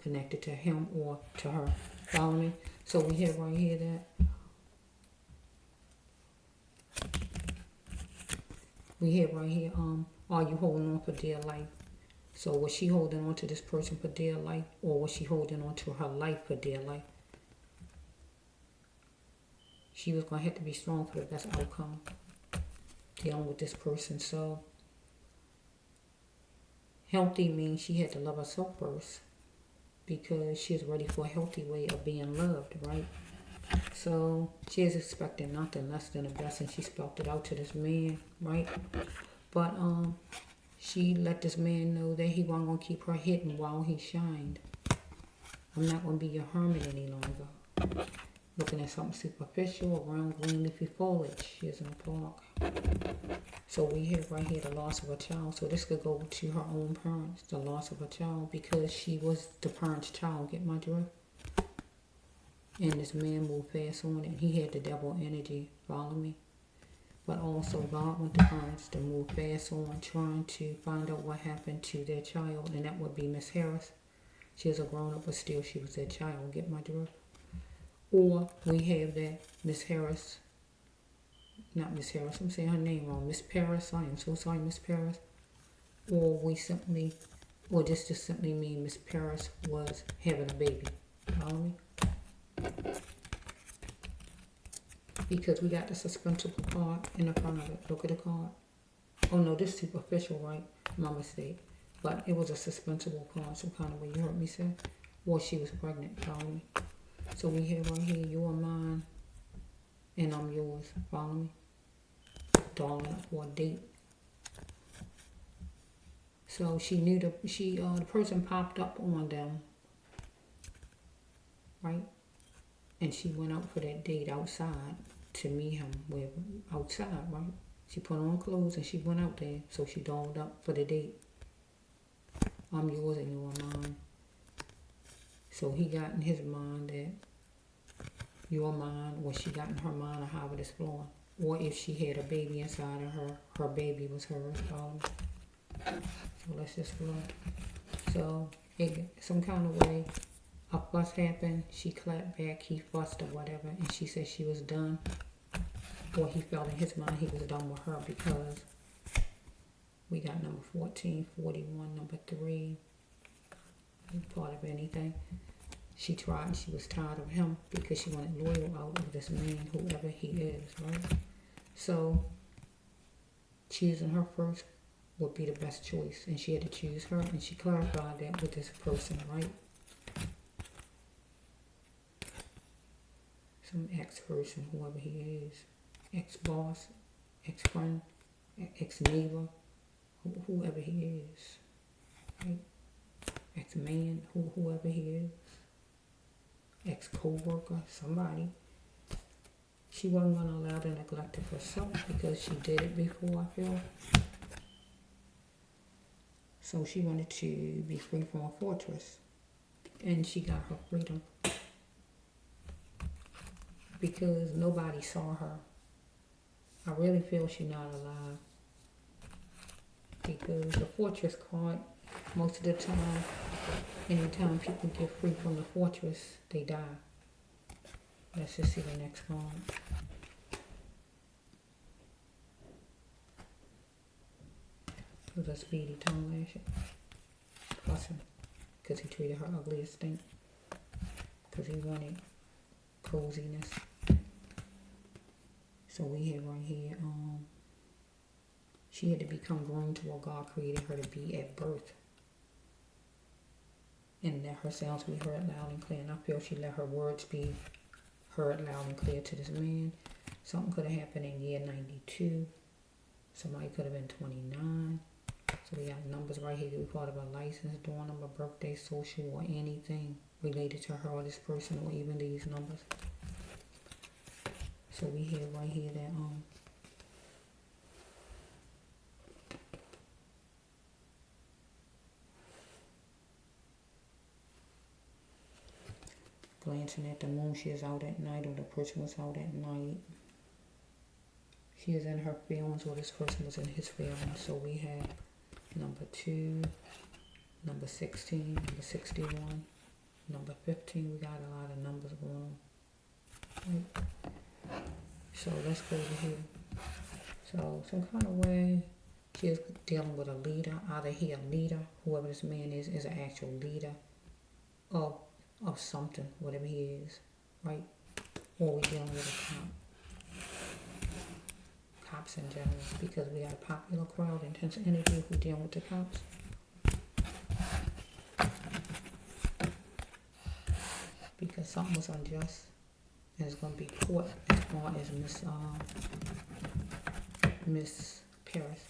Connected to him or to her. Follow me? So we have right here that. We have right here, are you holding on for dear life? So was she holding on to this person for dear life, or was she holding on to her life for dear life? She was going to have to be strong for the best outcome dealing with this person. So healthy means she had to love herself first because she is ready for a healthy way of being loved, right? So she is expecting nothing less than the best, and she spelled it out to this man, right? But she let this man know that he wasn't going to keep her hidden while he shined. I'm not going to be your hermit any longer. Looking at something superficial around green leafy foliage. She's in a park. So we have right here the loss of a child. So this could go to her own parents, the loss of a child, because she was the parent's child. Get my drift? And this man moved fast on it. He had the devil energy. Follow me? But also God went to parents to move fast on trying to find out what happened to their child. And that would be Miss Harris. She is a grown-up, but still she was their child. Get my drift? Or we have that Miss Harris. Not Miss Harris. I'm saying her name wrong. Miss Paris. I am so sorry, Miss Paris. Or this just simply mean Miss Paris was having a baby. Follow me? Because we got the suspenseful card in the front of it. Look at the card. Oh no, this is superficial, right? My mistake. But it was a suspenseful card, some kind of way. You heard me say? Or she was pregnant. Follow me? So we have right here, you are mine and I'm yours. Follow me? Darling, up for a date. So she knew the person popped up on them, right? And she went out for that date outside to meet him outside, right? She put on clothes and she went out there. So she dolled up for the date. I'm yours and you are mine. So he got in his mind that you're mine, or she got in her mind, or however it's flowing. Or if she had a baby inside of her, her baby was hers. So let's just flow. So some kind of way, a fuss happened. She clapped back, he fussed or whatever, and she said she was done. Or he felt in his mind he was done with her because we got number 14, 41, number 3, part of anything. She tried, she was tired of him because she wanted loyal out of this man, whoever he is, right? So choosing her first would be the best choice, and she had to choose her, and she clarified that with this person, right? Some ex-person, whoever he is, ex-boss, ex-friend, ex-neighbor, whoever he is, right? Ex-man, whoever he is, ex-co-worker, somebody. She wasn't going to allow the neglect of herself because she did it before, I feel. So she wanted to be free from a fortress, and she got her freedom because nobody saw her. I really feel she's not alive because the fortress card, most of the time, anytime people get free from the fortress, they die. Let's just see the next card. was a speedy tongue lashing. Fussing. Because he treated her ugly as stink. Because he wanted coziness. So we have right here, she had to become grown to what God created her to be at birth. And that her sounds be heard loud and clear. And I feel she let her words be heard loud and clear to this man. Something could have happened in year 92. Somebody could have been 29. So we got numbers right here. We part of a license, door number, birthday, social, or anything related to her or this person, or even these numbers. So we have right here that glancing at the moon, she is out at night, or the person was out at night. She is in her feelings, or this person was in his feelings. So we have number 2, number 16, number 61, number 15. We got a lot of numbers going on. Right. So let's go over here. So some kind of way she is dealing with a leader. Either he a leader, whoever this man is an actual leader of something, whatever he is, right? Or we dealing with a cop. Cops in general, because we got a popular crowd, intense energy if we dealing with the cops. Because something was unjust and it's going to be caught as far as Miss Paris.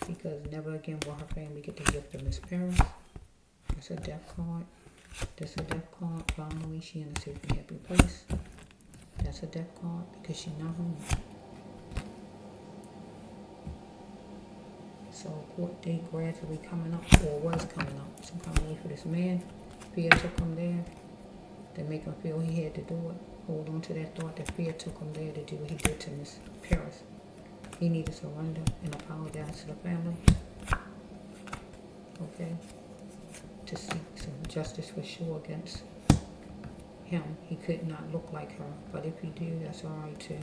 Because never again will her family get the gift of Miss Paris. That's a death card. That's a death card. Finally, she in a safe and happy place. That's a death card because she's not home. So court date gradually coming up, or was coming up. Some kind of way for this man. Fear took him there. They make him feel he had to do it. Hold on to that thought that fear took him there to do what he did to Miss Paris. He needed to surrender and apologize to the family. Okay? To seek some justice for sure against him. He could not look like her, but if he do, that's alright too.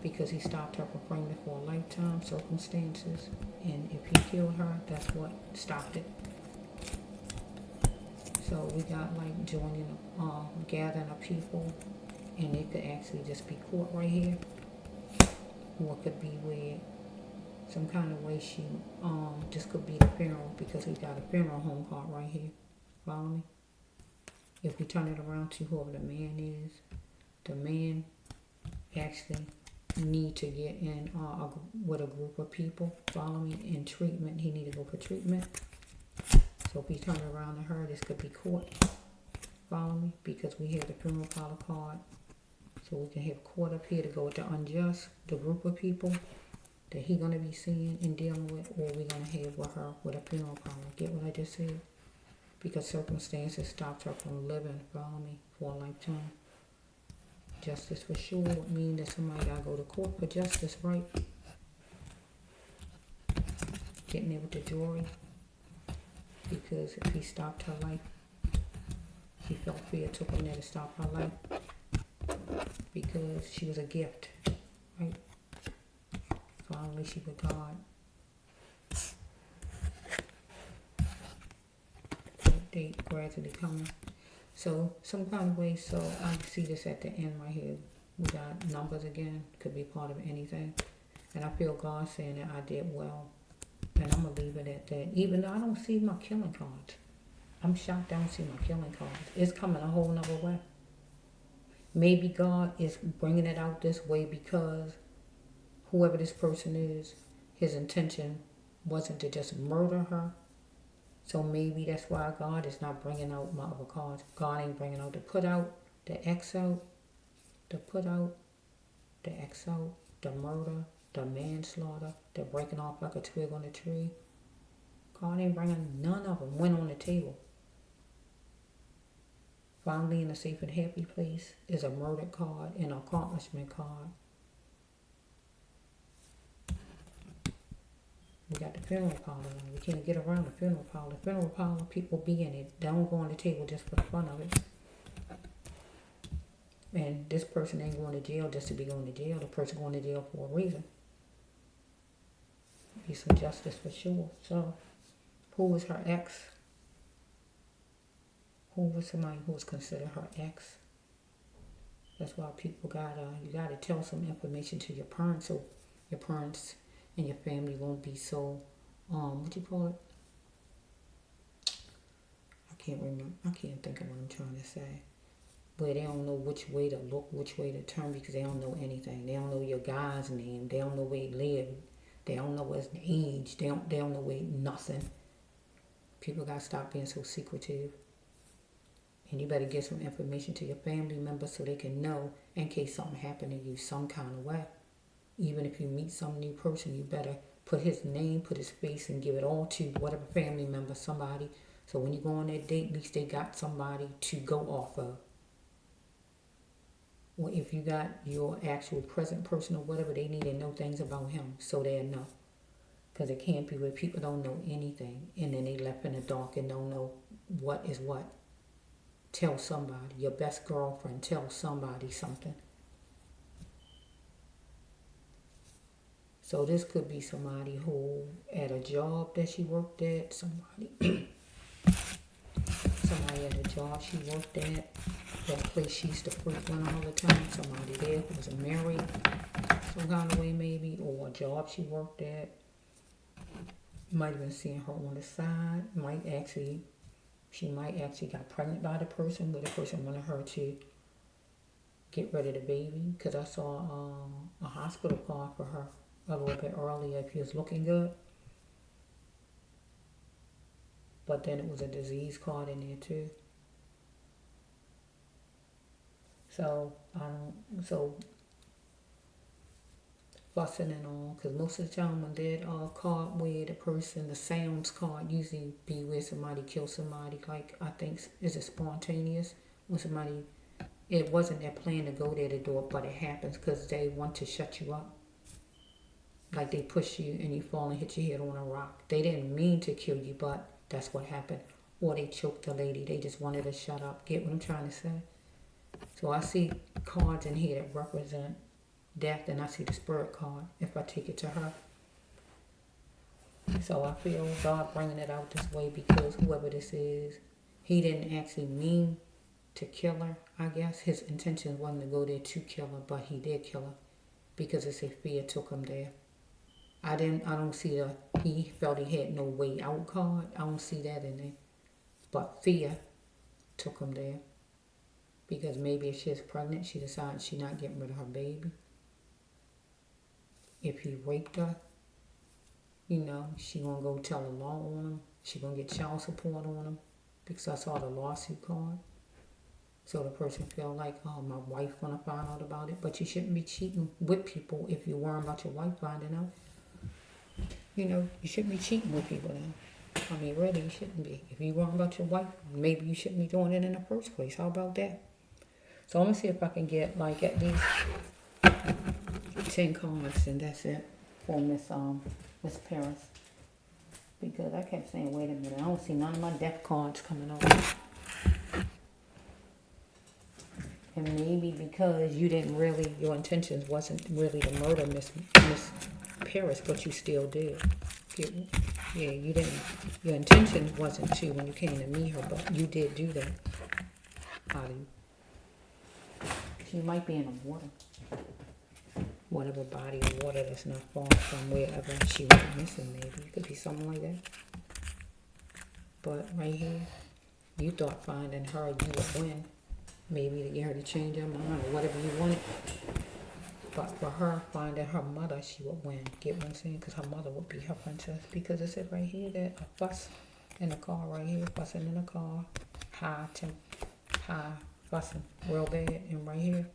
Because he stopped her from framing for a lifetime circumstances, and if he killed her, that's what stopped it. So we got like joining, gathering of people, and it could actually just be court right here, or it could be where some kind of way she, this could be the funeral, because we got a funeral home card right here. Follow me? If we turn it around to whoever the man is, the man actually need to get in with a group of people. Follow me? In treatment, he need to go for treatment. So if we turn it around to her, this could be court. Follow me? Because we have the funeral parlor card. So we can have court up here to go with the unjust, the group of people that he gonna be seeing and dealing with, or we gonna have with her with a funeral parlor. Get what I just said? Because circumstances stopped her from living, follow me, for a lifetime. Justice for sure would mean that somebody gotta go to court for justice, right? Getting there with the jury. Because if he stopped her life, he felt fear took him there to stop her life. Because she was a gift, right? Finally, she was God. Date gradually coming. So, some kind of way, so I see this at the end right here. We got numbers again, could be part of anything. And I feel God saying that I did well. And I'm going to leave it at that. Even though I don't see my killing cards. I'm shocked I don't see my killing cards. It's coming a whole nother way. Maybe God is bringing it out this way because whoever this person is, his intention wasn't to just murder her. So maybe that's why God is not bringing out my other cards. God ain't bringing out the put out, the X out, the put out, the X out, the murder, the manslaughter, the breaking off like a twig on a tree. God ain't bringing none of them. Went on the table. Finally in a safe and happy place is a murder card and an accomplishment card. We got the funeral parlor. We can't get around the funeral parlor. The funeral parlor, people be in it. They don't go on the table just for the fun of it. And this person ain't going to jail just to be going to jail. The person going to jail for a reason. be some justice for sure. So, who was her ex? Who was somebody who was considered her ex? That's why people you gotta tell some information to your parents, so your parents and your family won't be so, what you call it? I can't remember. I can't think of what I'm trying to say. Where they don't know which way to look, which way to turn, because they don't know anything. They don't know your guy's name. They don't know where he lived. They don't know his age. They don't know where nothing. People gotta stop being so secretive. And you better get some information to your family members so they can know in case something happened to you some kind of way. Even if you meet some new person, you better put his name, put his face, and give it all to whatever family member, somebody. So when you go on that date, at least they got somebody to go off of. Or if you got your actual present person or whatever, they need to know things about him so they'll know. Because it can't be where people don't know anything and then they left in the dark and don't know what is what. Tell somebody, your best girlfriend, tell somebody something. So this could be somebody who, at a job that she worked at, somebody at a job she worked at, that place she used to frequent all the time, somebody there who was married, some kind of way maybe, or a job she worked at. Might have been seeing her on the side, she might actually got pregnant by the person, where the person wanted her to get rid of the baby, because I saw a hospital card for her a little bit earlier if he was looking good. But then it was a disease card in there too. So, fussing and all, because most of the time when that card where the sounds card usually be where somebody kills somebody, like I think, is it spontaneous? When somebody, it wasn't their plan to go there to do it, but it happens because they want to shut you up. Like they push you and you fall and hit your head on a rock. They didn't mean to kill you, but that's what happened. Or they choked the lady, they just wanted to shut up. Get what I'm trying to say? So I see cards in here that represent death, and I see the spirit card if I take it to her. So I feel God bringing it out this way because whoever this is, he didn't actually mean to kill her, I guess. His intention wasn't to go there to kill her, but he did kill her because it's a fear took him there. I don't see he felt he had no way out card. I don't see that in there. But fear took him there. Because maybe if she's pregnant, she decides she's not getting rid of her baby. If he raped her, she gonna go tell the law on him. She gonna get child support on him. Because I saw the lawsuit card. So the person feel like, oh, my wife gonna find out about it. But you shouldn't be cheating with people if you're worrying about your wife finding out. You shouldn't be cheating with people now. I mean, really, you shouldn't be. If you're worrying about your wife, maybe you shouldn't be doing it in the first place. How about that? So I'm going to see if I can get, like, at least 10 cards, and that's it for Miss Paris. Because I kept saying, wait a minute, I don't see none of my death cards coming up. And maybe because your intentions wasn't really to murder Miss Paris, but you still did. You didn't. Your intention wasn't to when you came to meet her, but you did do that. She might be in the water. Whatever body of water that's not far from wherever she went missing, maybe. It could be something like that. But right here, you thought finding her, you would win. Maybe to get her to change her mind or whatever you wanted. But for her, finding her mother, she would win. Get what I'm saying? Because her mother would be her princess. Because it said right here that a fuss in the car right here, fussing in the car, high, fussing real bad. And right here,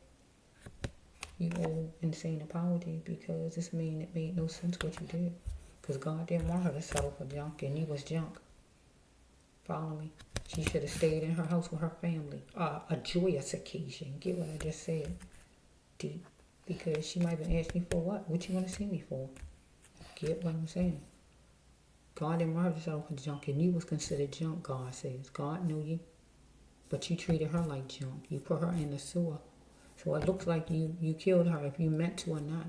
you owe insane apology because it made no sense what you did. Because God didn't want her to settle for junk, and you was junk. Follow me? She should have stayed in her house with her family. A joyous occasion. Get what I just said? Deep. Because she might have been asking me for what? What you want to see me for? Get what I'm saying? God didn't want her to settle for junk, and you was considered junk, God says. God knew you, but you treated her like junk. You put her in the sewer. So it looks like you killed her if you meant to or not.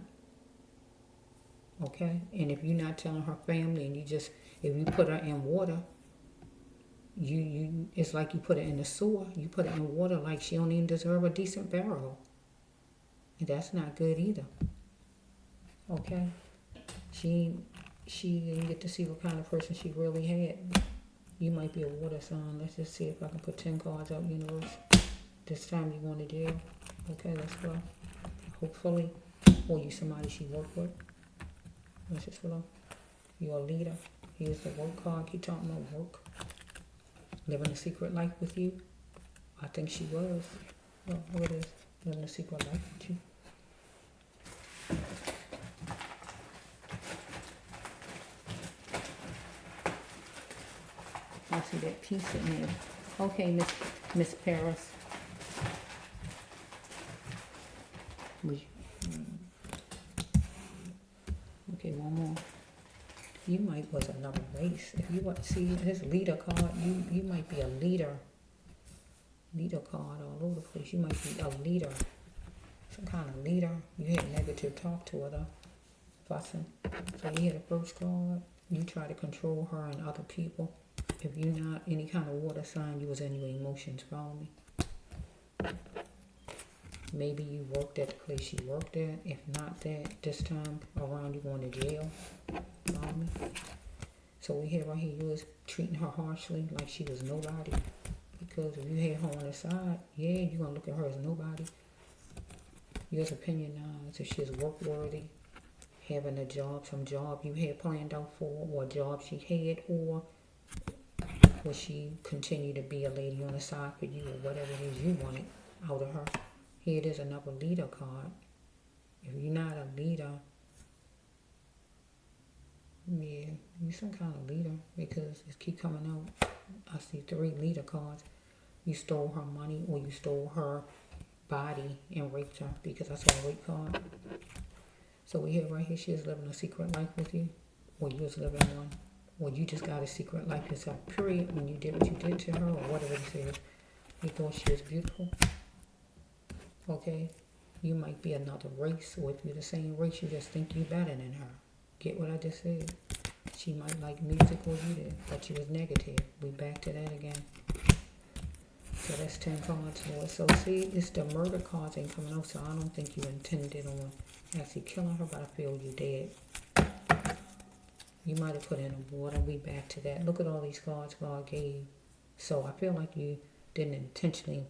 Okay? And if you're not telling her family and if you put her in water, it's like you put her in the sewer. You put her in water like she don't even deserve a decent burial. And that's not good either. Okay? She didn't get to see what kind of person she really had. You might be a water sign. Let's just see if I can put 10 cards out, universe. This time you going to jail. Okay, let's go. Hopefully. Or you somebody she worked with. Let's just flow. You're a leader. Here's the work card. Keep talking about work. Living a secret life with you. I think she was. Oh, what it is. Living a secret life with you. I see that piece in there. Okay, Miss Paris. Okay, one more. You might was another race. If you want to see his leader card, you might be a leader. Leader card all over the place. You might be a leader. Some kind of leader. You had negative talk to her though. Fussing. So you hit the first card. You try to control her and other people. If you're not any kind of water sign, you was in your emotions. Follow me. Maybe you worked at the place you worked at. If not that, this time around you going to jail. Follow me. So we have right here, you was treating her harshly like she was nobody. Because if you had her on the side, yeah, you're going to look at her as nobody. Yours opinionized if she's work worthy, having a job, some job you had planned out for, or a job she had, or will she continue to be a lady on the side for you, or whatever it is you wanted out of her. Here it is, another leader card. If you're not a leader, yeah, you're some kind of leader because it keep coming out. I see 3 leader cards. You stole her money or you stole her body and raped her because I saw a rape card. So we have right here, she is living a secret life with you, or you was living one, or you just got a secret life yourself, period, when you did what you did to her, or whatever it is. You thought she was beautiful. Okay? You might be another race, or if you're the same race, you just think you better than her. Get what I just said? She might like music or you did, but you was negative. We back to that again. So that's 10 cards more. So see, it's the murder cards ain't coming out, so I don't think you intended on actually killing her, but I feel you did. You might have put in the water. We back to that. Look at all these cards God gave. So I feel like you didn't intentionally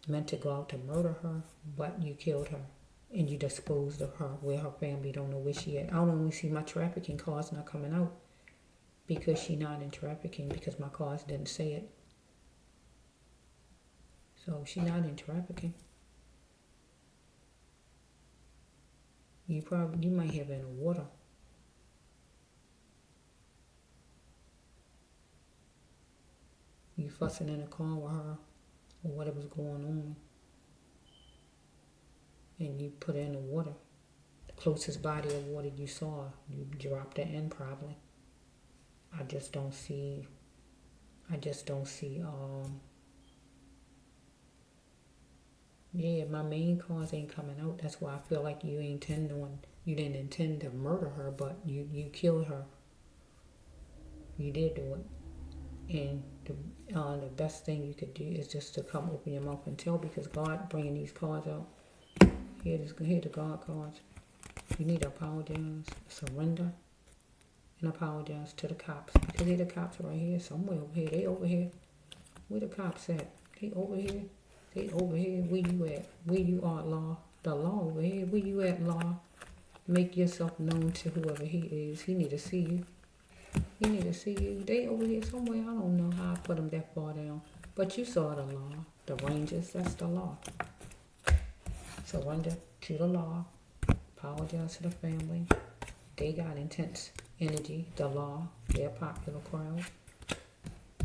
meant to go out to murder her, but you killed her. And you disposed of her where her family don't know where she at. I don't only see my trafficking cards not coming out because she not in trafficking because my cards didn't say it. So she not in trafficking. You might have in the water. You fussing in a car with her or whatever's going on. And you put her in the water. The closest body of water you saw, you dropped her in probably. I just don't see, yeah, my main cards ain't coming out. That's why I feel like you didn't intend to murder her, but you killed her. You did do it. And the best thing you could do is just to come open your mouth and tell, because God bringing these cards out. Here the God cards. You need to apologize, surrender, and apologize to the cops. Because they're the cops right here, somewhere over here. They over here. Where the cops at? They over here. They over here. Where you at? Where you are, law? The law over here. Where you at, law? Make yourself known to whoever he is. He need to see you. He need to see you. They over here somewhere. I don't know how I put them that far down. But you saw the law. The Rangers, that's the law. Surrender to the law. Apologize to the family. They got intense energy. The law, they're a popular crowd.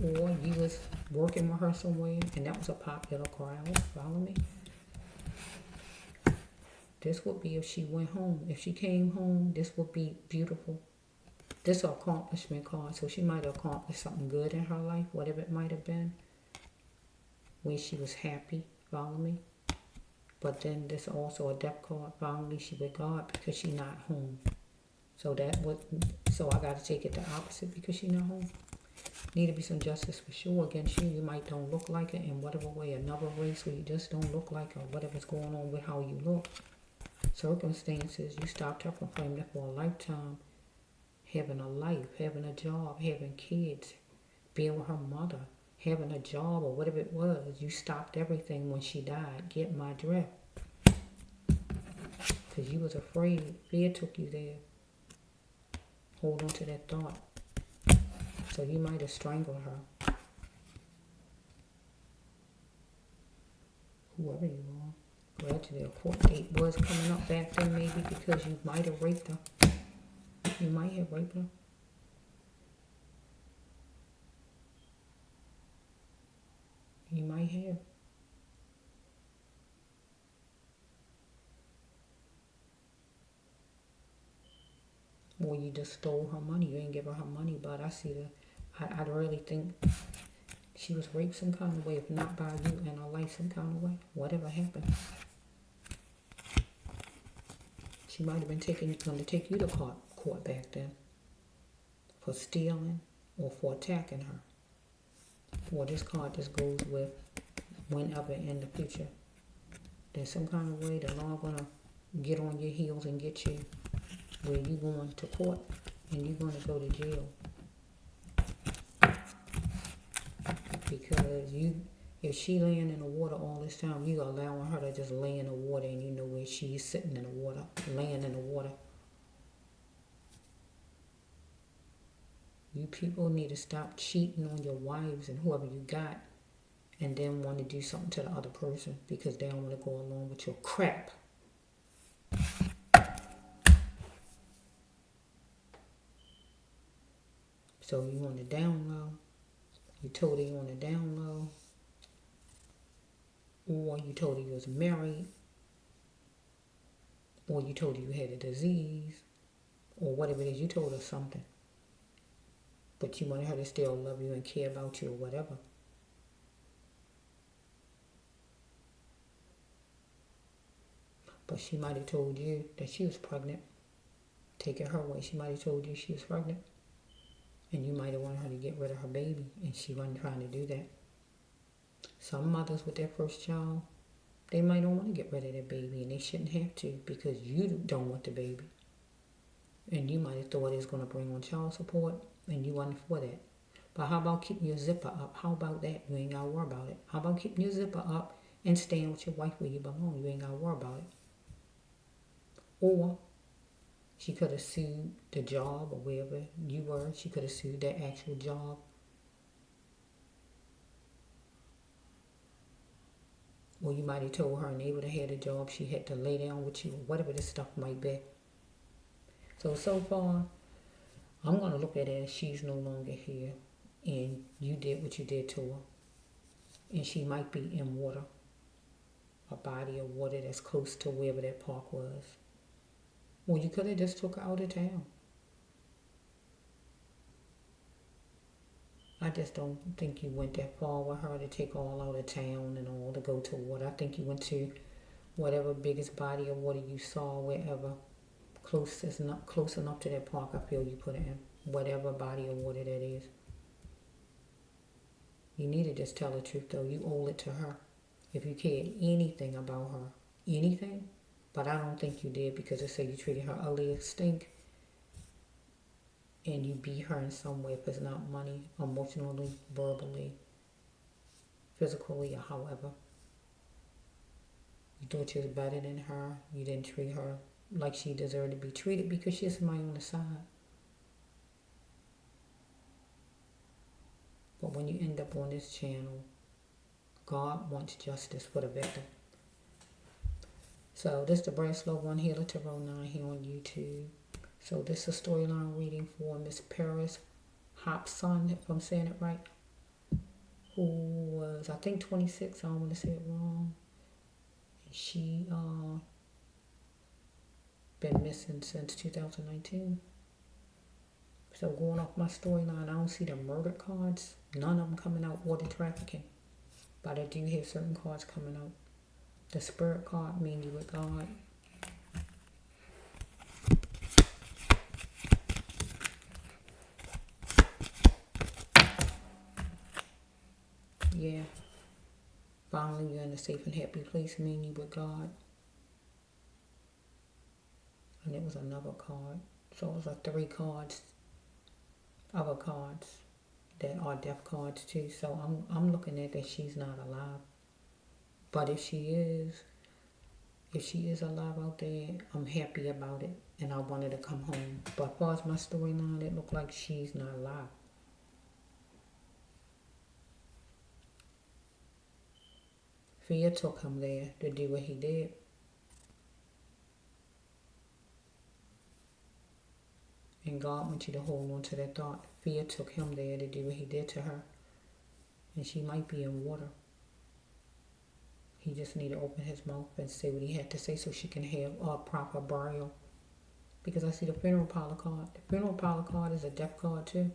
Or you was working with her somewhere and that was a popular crowd. Follow me? This would be if she went home. If she came home, this would be beautiful. This is an accomplishment card. So she might have accomplished something good in her life, whatever it might have been. When she was happy. Follow me? But then this is also a death card. Finally, she with God because she not home. So I got to take it the opposite because she not home. Need to be some justice for sure against you. You might don't look like her in whatever way, another race where you just don't look like her, whatever's going on with how you look. Circumstances, you stopped her from claiming it for a lifetime, having a life, having a job, having kids, being with her mother, having a job or whatever it was. You stopped everything when she died. Get my drift. Because you was afraid. Fear took you there. Hold on to that thought. So you might have strangled her. Whoever you are. Gradually, a court date was coming up back then maybe because you might have raped her. You might have raped her. You might have. Or you just stole her money. You ain't give her her money, but I really think she was raped some kind of way, if not by you in her life some kind of way. Whatever happened. She might have been going to take you to court back then for stealing or for attacking her. Or this card just goes with whenever in the future. There's some kind of way the law gonna get on your heels and get you where you going to court and you're going to go to jail. Because if she laying in the water all this time, you allowing her to just lay in the water and you know where she's sitting in the water, laying in the water. You people need to stop cheating on your wives and whoever you got and then want to do something to the other person because they don't want to go along with your crap. So you on the down low. You told her you on the down low. Or you told her you was married. Or you told her you had a disease. Or whatever it is. You told her something. But you wanted her to still love you and care about you or whatever. But she might have told you that she was pregnant. Take it her way. She might have told you she was pregnant. And you might have wanted her to get rid of her baby. And she wasn't trying to do that. Some mothers with their first child, they might not want to get rid of their baby. And they shouldn't have to because you don't want the baby. And you might have thought it was going to bring on child support. And you wasn't for that. But how about keeping your zipper up? How about that? You ain't got to worry about it. How about keeping your zipper up and staying with your wife where you belong? You ain't got to worry about it. Or she could have sued the job or wherever you were. She could have sued that actual job. Or you might have told her neighbor that had a job she had to lay down with you or whatever this stuff might be. So far, I'm going to look at it as she's no longer here. And you did what you did to her. And she might be in water. A body of water that's close to wherever that park was. Well, you could have just took her out of town. I just don't think you went that far with her to take all out of town and all to go to water. I think you went to whatever biggest body of water you saw, wherever close enough to that park. I feel you put it in whatever body of water that is. You need to just tell the truth though. You owe it to her. If you cared anything about her, anything. But I don't think you did because it said you treated her ugly as stink. And you beat her in some way if it's not money, emotionally, verbally, physically, or however. You thought you was better than her. You didn't treat her like she deserved to be treated because she's somebody on the side. But when you end up on this channel, God wants justice for the victim. So this is the Brass Love One Healer Tarot 9 here on YouTube. So this is a storyline reading for Miss Paris Hopson, if I'm saying it right, who was, I think, 26. I don't want to say it wrong. And she been missing since 2019. So going off my storyline, I don't see the murder cards. None of them coming out or the trafficking. But I do have certain cards coming out. The spirit card, meaning you with God. yeah. Finally, you're in a safe and happy place, meaning with God. And it was another card. So it was like 3 cards, other cards that are death cards too. So I'm looking at that she's not alive. But if she is alive out there, I'm happy about it. And I want her to come home. But as far as my storyline, it looked like she's not alive. Fear took him there to do what he did. And God wants you to hold on to that thought. Fear took him there to do what he did to her. And she might be in water. He just need to open his mouth and say what he had to say so she can have a proper burial. Because I see the funeral parlor card. The funeral parlor card is a death card too.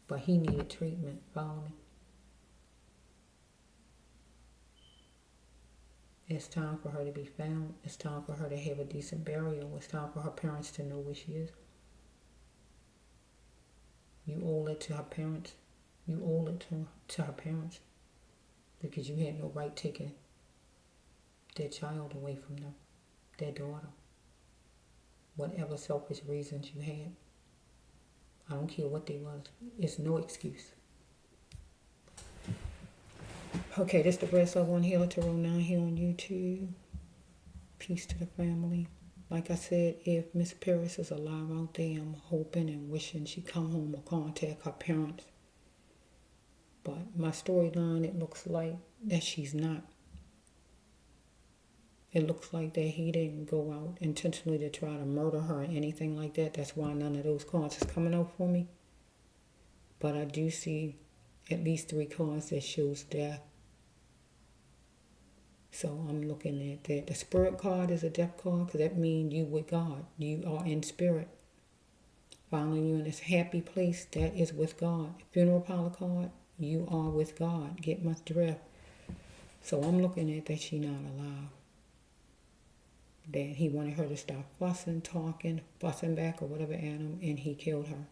But he needed treatment. Follow me. It's time for her to be found. It's time for her to have a decent burial. It's time for her parents to know where she is. You owe it to her parents. You owe it to her parents. Because you had no right taking their child away from them. Their daughter. Whatever selfish reasons you had. I don't care what they was. It's no excuse. Okay, this the Breast of One Healer Tarot 9 here on YouTube. Peace to the family. Like I said, if Miss Paris is alive out there, I'm hoping and wishing she come home or contact her parents. But my storyline, it looks like that she's not. It looks like that he didn't go out intentionally to try to murder her or anything like that. That's why none of those cards is coming out for me. But I do see at least 3 cards that shows death. So I'm looking at that. The spirit card is a death card because that means you with God. You are in spirit. Finally, you're in this happy place. That is with God. Funeral parlor card, you are with God. Get my drift. So I'm looking at that she not alive. That he wanted her to stop fussing, talking, fussing back or whatever at him, and he killed her.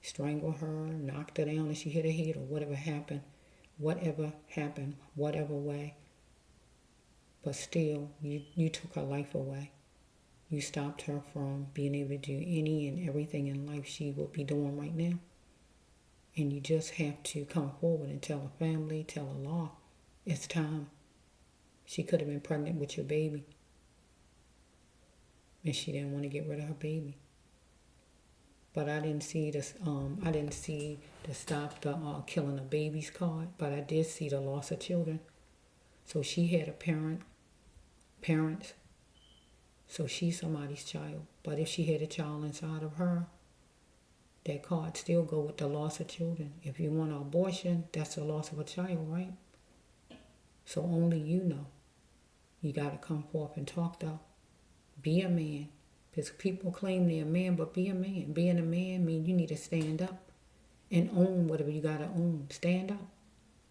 Strangled her, knocked her down and she hit her head or whatever happened. Whatever way. But still, you took her life away. You stopped her from being able to do any and everything in life she would be doing right now. And you just have to come forward and tell her family, tell her law, it's time. She could have been pregnant with your baby. And she didn't want to get rid of her baby. But I didn't see this. I didn't see the stop the killing of babies card. But I did see the loss of children. So she had a parents. So she's somebody's child. But if she had a child inside of her, that card still go with the loss of children. If you want an abortion, that's the loss of a child, right? So only you know. You got to come forth and talk though. Be a man. Because people claim they're a man, but be a man. Being a man means you need to stand up and own whatever you got to own. Stand up.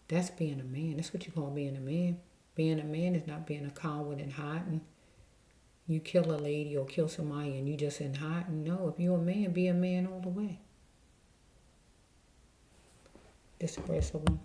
That's being a man. That's what you call being a man. Being a man is not being a coward and hiding. You kill a lady or kill somebody and you just in hiding. No, if you're a man, be a man all the way. This is Paris Hopson.